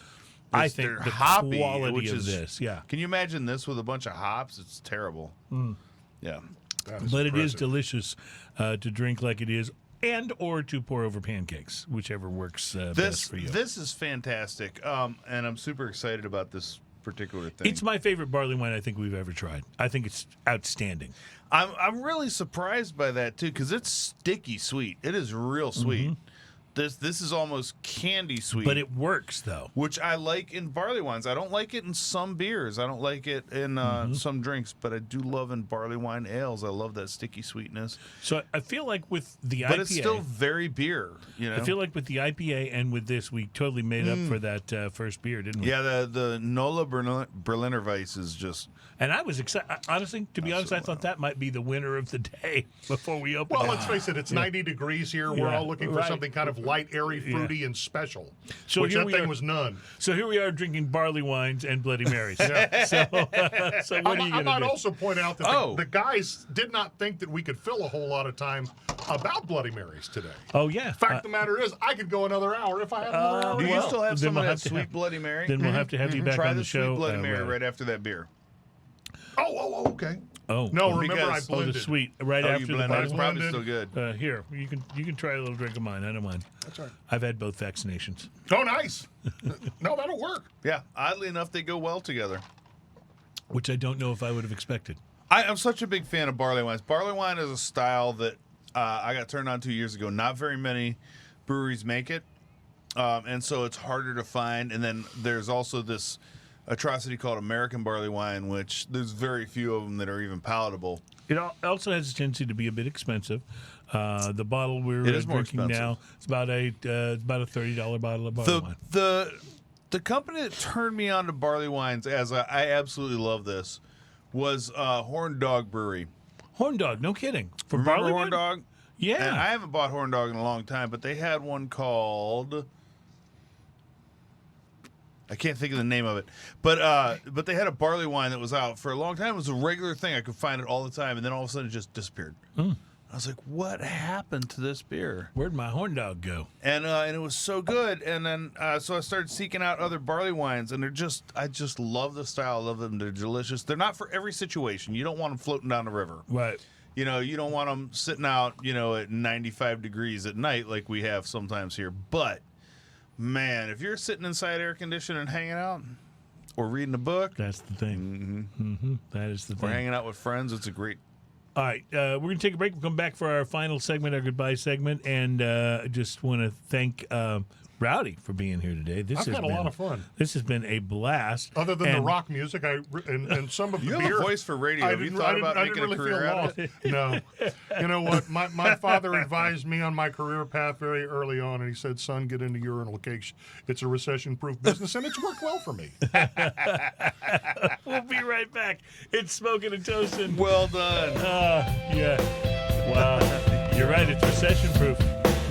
I think, They're the hoppy, quality which of is, this. Yeah. Can you imagine this with a bunch of hops? It's terrible. Yeah. That is But it is impressive. delicious to drink like it is, and or to pour over pancakes, whichever works best for you. This is fantastic. And I'm super excited about this particular thing. It's my favorite barley wine I think we've ever tried. I think it's outstanding. I'm really surprised by that too, because it's sticky sweet. It is real sweet. This is almost candy sweet. But it works, though. Which I like in barley wines. I don't like it in some beers. I don't like it in some drinks, but I do love in barley wine ales. I love that sticky sweetness. So I feel like with the IPA... But it's still very beer, you know? I feel like with the IPA and with this, we totally made up for that first beer, didn't we? Yeah, the NOLA Berliner Weisse is just... And I was excited. Honestly, to be honest, I thought that might be the winner of the day before we opened Well, it. let's face it, it's 90 degrees here. We're Yeah, all looking for right. something kind of light, airy, fruity, and special. So which here that we thing are. was none. So here we are drinking barley wines and Bloody Marys. So what are you I going to might do? also point out that Oh. the guys did not think that we could fill a whole lot of time about Bloody Marys today. Oh, yeah. Fact of the matter is, I could go another hour if I had another hour. Do you well, still have then some we'll of have that to sweet have- Bloody Mary? Then we'll have to have you back Try on the the show. sweet Bloody Mary Riley. right after that beer. Oh, okay. Oh, No, oh, remember I because- oh, blended. the sweet right Oh, after you the blended. barley It's wine. probably blended. still good. Here, you can try a little drink of mine. I don't mind. That's all right. I've had both vaccinations. Oh, nice. No, that'll work. Yeah, oddly enough, they go well together. Which I don't know if I would have expected. I'm such a big fan of barley wines. Barley wine is a style that I got turned on 2 years ago. Not very many breweries make it, and so it's harder to find. And then there's also this atrocity called American barley wine, which there's very few of them that are even palatable. It also has a tendency to be a bit expensive. The bottle we're It is more drinking now, it's about a $30 bottle of barley wine. The company that turned me on to barley wines, as I absolutely love this, was Horn Dog Brewery. Horn Dog, no kidding. For Remember barley Horn wine? Dog? Yeah. And I haven't bought Horn Dog in a long time, but they had one called... I I can't think of the name of it, but they had a barley wine that was out for a long time. It was a regular thing. I could find it all the time, and then all of a sudden it just disappeared. I was like, what happened to this beer? Where'd my horn dog go? And it was so good. And then so I started seeking out other barley wines, and I just love the style. I love them. They're delicious. They're not for every situation. You don't want them floating down the river. Right. You know, you don't want them sitting out, at 95 degrees at night like we have sometimes here. But, man, if you're sitting inside air conditioning and hanging out or reading a book. That's the thing. That is the thing. Or hanging out with friends, it's a great. All right, we're going to take a break. We'll come back for our final segment, our goodbye segment, and just want to thank Rowdy for being here today. I've had a lot of fun. This has been a blast. Other than the rock music, and some of the beer. You have a voice for radio. Have you thought about making a career out of it? No. You know what? My father advised me on my career path very early on, and he said, son, get into urinal cakes. It's a recession-proof business, and it's worked well for me. We'll be right back. It's Smokin' and Toastin'. Well done. Yeah. Wow. You're right. It's recession-proof.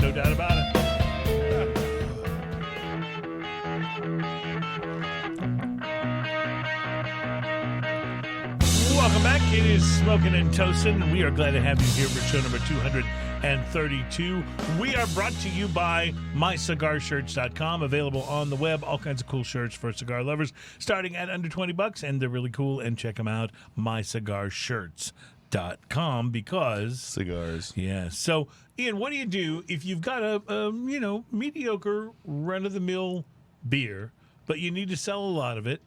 No doubt about it. Welcome back. It is Smokin' and Toastin', and we are glad to have you here for show number 232. We are brought to you by MyCigarShirts.com, available on the web. All kinds of cool shirts for cigar lovers, starting at under $20, and they're really cool. And check them out, MyCigarShirts.com, because cigars. Yeah. So, Ian, what do you do if you've got a mediocre run-of-the-mill beer, but you need to sell a lot of it?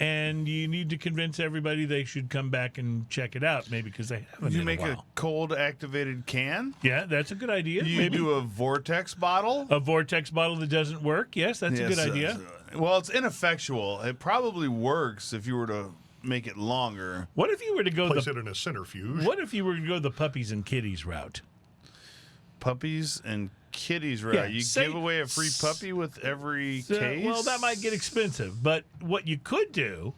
And you need to convince everybody they should come back and check it out, maybe because they haven't. You make a cold activated can? Yeah, that's a good idea. You maybe do a vortex bottle? A vortex bottle that doesn't work? Yes, that's a good idea. Well, it's ineffectual. It probably works if you were to make it longer. What if you were to go Place it in a centrifuge. What if you were to go the puppies and kitties route? Puppies and kitties route. Yeah, you give away a free puppy with every case? Well, that might get expensive. But what you could do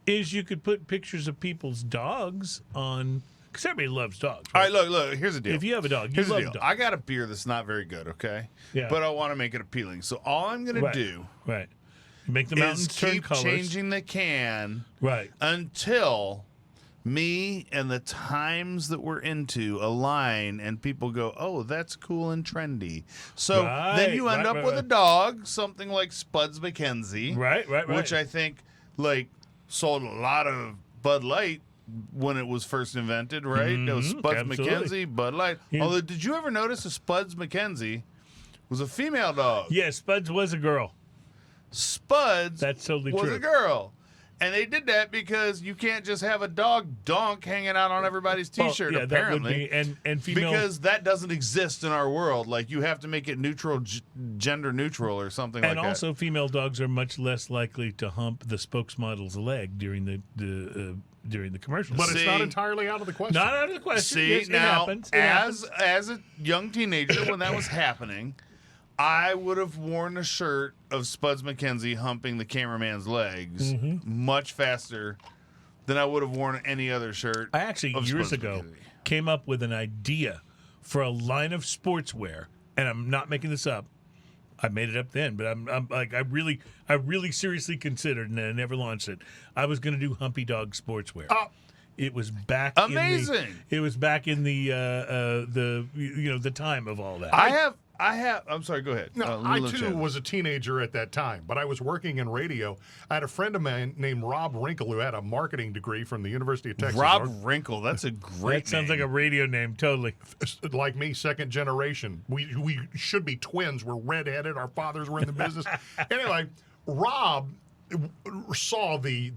is you could put pictures of people's dogs on, because everybody loves dogs. Right? All right, look, here's the deal. If you have a dog, here's you love the deal. dogs. I got a beer that's not very good, okay? Yeah. But I want to make it appealing. So all I'm going to do make the mountains is turn keep colors. changing the can Right. until me and the times that we're into align and people go, oh, that's cool and trendy. So then you end up with a dog, something like Spuds MacKenzie. Right. Which I think sold a lot of Bud Light when it was first invented, right? It was Spuds MacKenzie, Bud Light. Yeah. Although, did you ever notice a Spuds MacKenzie was a female dog? Yeah, Spuds was a girl. Spuds That's totally was true. a girl. And they did that because you can't just have a dog donk hanging out on everybody's T-shirt, apparently. That would be, and female... Because that doesn't exist in our world. Like, you have to make it neutral, gender neutral or something like that. And also, female dogs are much less likely to hump the spokesmodel's leg during the commercials. But it's not entirely out of the question. Not out of the question. See, yes, now, it happens. as a young teenager, when that was happening, I would have worn a shirt of Spuds MacKenzie humping the cameraman's legs much faster than I would have worn any other shirt. I actually, years ago, came up with an idea for a line of sportswear, and I'm not making this up. I made it up then, but I'm like, I really seriously considered, and I never launched it. I was going to do Humpy Dog sportswear. It was back. Amazing. It was back in the time of all that. I have. I'm sorry. Go ahead. No, I too was a teenager at that time, but I was working in radio. I had a friend of mine named Rob Wrinkle who had a marketing degree from the University of Texas. Rob Wrinkle. That's a great. That sounds like a radio name. Totally. Like me, second generation. We should be twins. We're redheaded. Our fathers were in the business. Anyway, Rob saw the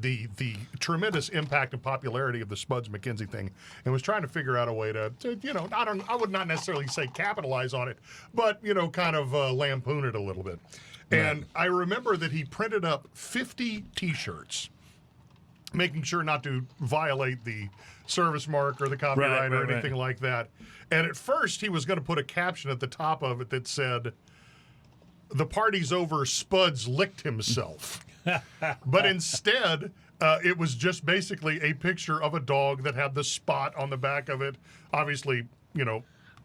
tremendous impact and popularity of the Spuds MacKenzie thing and was trying to figure out a way to I would not necessarily say capitalize on it, but kind of lampoon it a little bit. And I remember that he printed up 50 T-shirts, making sure not to violate the service mark or the copyright or anything like that. And at first he was going to put a caption at the top of it that said, "The party's over, Spuds licked himself." But instead, it was just basically a picture of a dog that had the spot on the back of it. Obviously,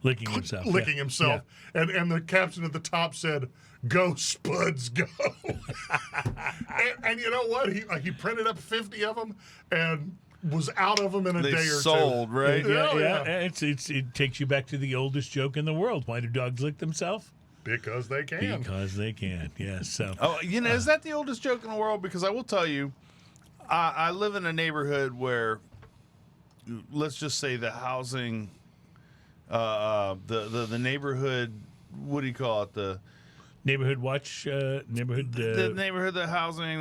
licking himself. Licking himself. And the caption at the top said, "Go Spuds, go." and you know what? He printed up 50 of them and was out of them in a day or sold, two. right? Yeah. It takes you back to the oldest joke in the world. Why do dogs lick themselves? Because they can. Because they can, yes. So, is that the oldest joke in the world? Because I will tell you, I live in a neighborhood where, let's just say the housing, the neighborhood, what do you call it? The neighborhood watch, the neighborhood, the housing,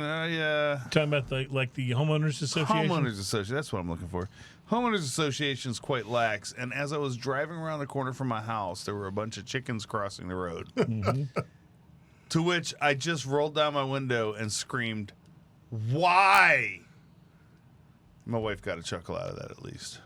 talking about the homeowners association. Homeowners association. That's what I'm looking for. Homeowners association's quite lax, and as I was driving around the corner from my house, there were a bunch of chickens crossing the road. Mm-hmm. To which I just rolled down my window and screamed, "Why?" My wife got a chuckle out of that, at least.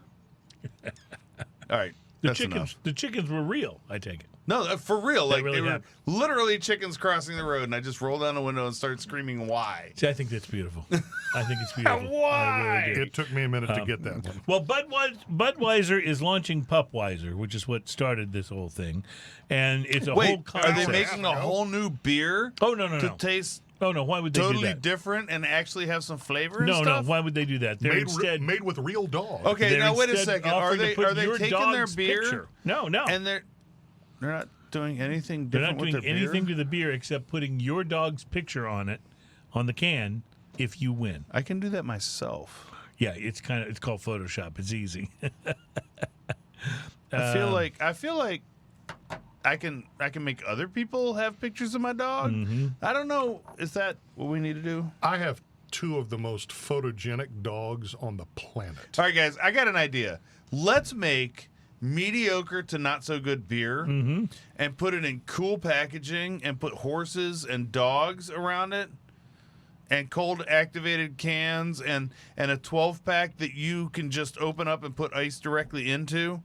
All right, that's enough. The chickens were real, I take it. No, for real. Like really they were happened. literally chickens crossing the road, and I just rolled down the window and started screaming, "Why?" See, I think that's beautiful. I think it's beautiful. Why? I really do. It took me a minute to get that one. Well, Budweiser is launching Pupweiser, which is what started this whole thing, and it's a whole Wait, are concept. they making a whole new beer? Oh no! To taste Oh no! Why would they do totally that? different and actually have some flavor? And No. stuff? Why would they do that? They're instead Made with real dogs. Okay, they're now wait a instead second. Are offering to they put your taking their dog's beer? picture. No. And they're not doing anything They're different not doing with their anything beer? to the beer except putting your dog's picture on it, on the can, if you win. I can do that myself. Yeah, it's called Photoshop. It's easy. I feel like I can make other people have pictures of my dog. Mm-hmm. I don't know. Is that what we need to do? I have two of the most photogenic dogs on the planet. All right, guys, I got an idea. Let's make mediocre to not so good beer and put it in cool packaging and put horses and dogs around it and cold activated cans and a 12-pack that you can just open up and put ice directly into.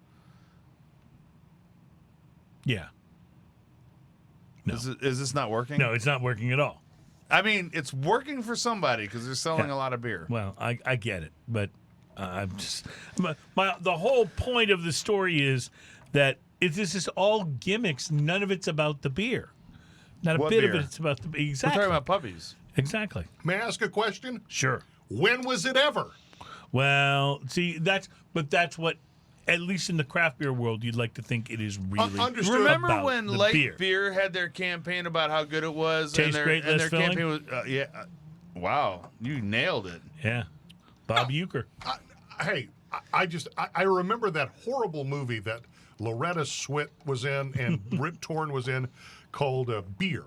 Yeah. No. Is this not working? No, it's not working at all. I mean, it's working for somebody because they're selling a lot of beer. Well, I get it, but I'm just the whole point of the story is that this is all gimmicks. None of it's about the beer. Not a What bit beer? of it's about the beer. We're Exactly. talking about puppies. Exactly. May I ask a question? Sure. When was it ever? Well, see, that's what, at least in the craft beer world, you'd like to think it is really. Understood. Remember about when the Light beer. had their campaign about how good it was? Tastes great, and less their filling? campaign was, wow, you nailed it. Yeah. Bob Euchre. I remember that horrible movie that Loretta Swit was in and Rip Torn was in called Beer.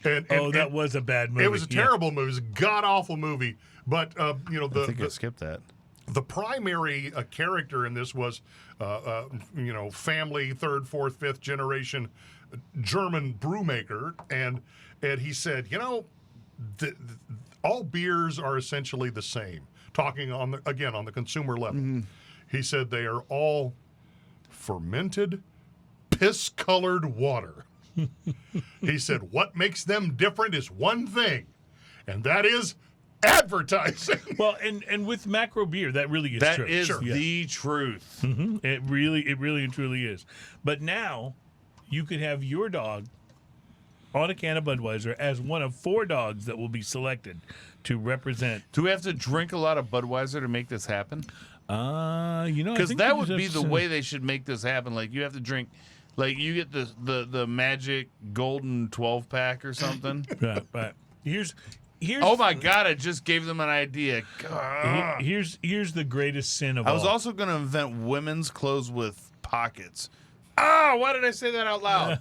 And That was a bad movie. It was a terrible movie. It was a god-awful movie. But, I think I skipped that. the primary character in this was, family, third, fourth, fifth generation German brewmaker. And he said, all beers are essentially the same. Talking on the consumer level. Mm-hmm. He said they are all fermented, piss-colored water. He said, what makes them different is one thing, and that is advertising. Well, and with macro beer, that really is true. That is Sure. the truth. Mm-hmm. It really and truly is. But now, you could have your dog on a can of Budweiser as one of 4 dogs that will be selected to represent. Do we have to drink a lot of Budweiser to make this happen? Because that would be the way they should make this happen. Like, you have to drink, like, you get the magic golden 12-pack or something. Right. Here's Oh my God! I just gave them an idea. here's the greatest sin of all. I was also going to invent women's clothes with pockets. Why did I say that out loud?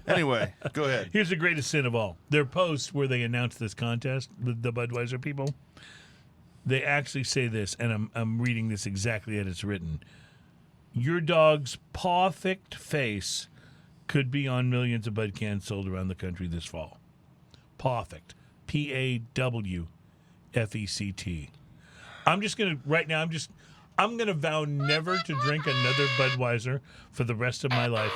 Anyway, go ahead. Here's the greatest sin of all. Their post where they announced this contest, the Budweiser people, they actually say this, and I'm reading this exactly as it's written. Your dog's paw-thicked face could be on millions of Bud cans sold around the country this fall. Paw-thicked. Pawfect. I'm just going to, right now, I'm going to vow never to drink another Budweiser for the rest of my life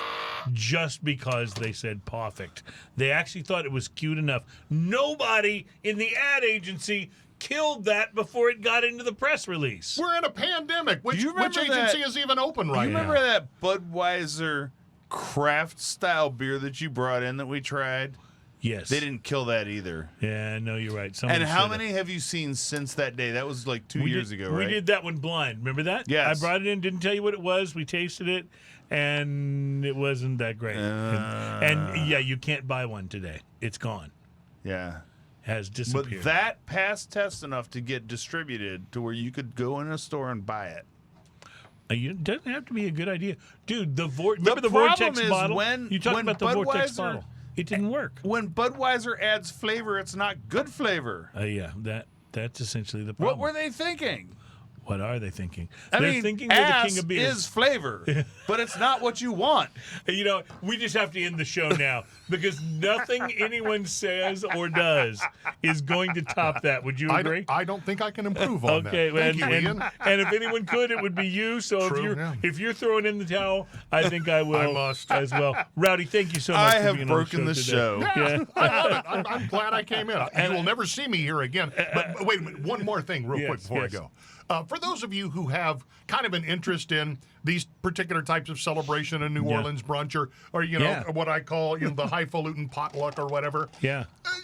just because they said Pawfect. They actually thought it was cute enough. Nobody in the ad agency killed that before it got into the press release. We're in a pandemic. Which you remember agency that- is even open right You now? remember that Budweiser craft style beer that you brought in that we tried? Yes. They didn't kill that either. Yeah, no, you're right. Someone And how said it. many have you seen since that day? That was like 2 years ago, right? We did that one blind. Remember that? Yes. I brought it in, didn't tell you what it was. We tasted it, and it wasn't that great. And yeah, you can't buy one today. It's gone. Yeah. Has But disappeared. that passed test enough to get distributed to where you could go in a store and buy it. It doesn't have to be a good idea. Dude, remember the problem Vortex is bottle? when- You talked when about the Vortex Budweiser- bottle. It didn't work. When Budweiser adds flavor, it's not good flavor. Yeah, that's essentially the What problem. were they thinking? What are they thinking? I They're mean, thinking they're the ass king of beers. is flavor, but it's not what you want. You know, we just have to end the show now because nothing anyone says or does is going to top that. Would you agree? I don't think I can improve on Okay, that. Thank you, and, Ian. and if anyone could, it would be you. So True, yeah. if you're throwing in the towel, I think I will I must. as well. Rowdy, thank you so much. I for have being broken on the the show. today. Yeah. I love it. I'm glad I came in. You will never see me here again. But wait a minute. One more thing real quick before I go. For those of you who have kind of an interest in these particular types of celebration in New Orleans brunch or you know, what I call the highfalutin potluck or whatever,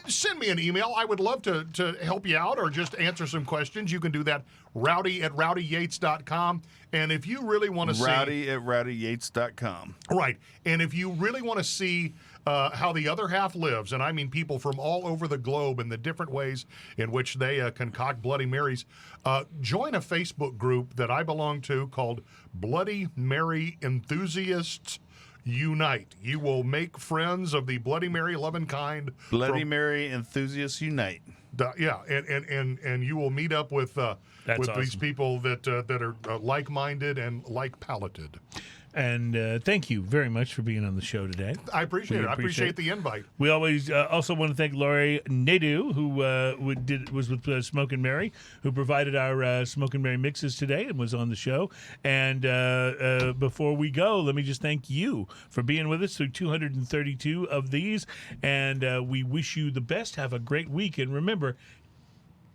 send me an email. I would love to help you out or just answer some questions. You can do that, rowdy@rowdyyates.com. And if you really want to see... Rowdy@rowdyyates.com. Right. And if you really want to see how the other half lives, and I mean people from all over the globe and the different ways in which they concoct Bloody Marys, join a Facebook group that I belong to called Bloody Mary Enthusiasts Unite. You will make friends of the Bloody Mary loving kind. Bloody Mary Enthusiasts Unite. Yeah, and you will meet up with these awesome. people that are like-minded and like-palated. And thank you very much for being on the show today. I appreciate We it. I appreciate the invite. We always also want to thank Laurie Nadeau, who was with Smokin' Mary, who provided our Smokin' Mary mixes today and was on the show. And before we go, let me just thank you for being with us through 232 of these. And we wish you the best. Have a great week. And remember,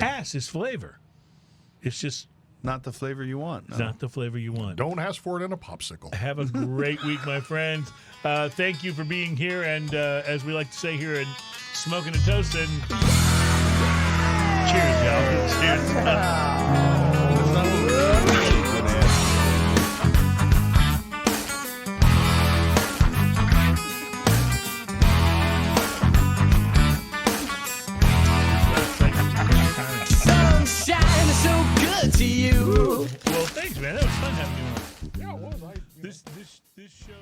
ass is flavor. It's just Not the flavor you want. No. not the flavor you want. Don't ask for it in a popsicle. Have a great week, my friends. Thank you for being here. And as we like to say here in Smoking and Toasting, cheers, y'all. Cheers. Sunshine is so good to you. Well, thanks, man. That was fun having you on. Yeah, well, This show.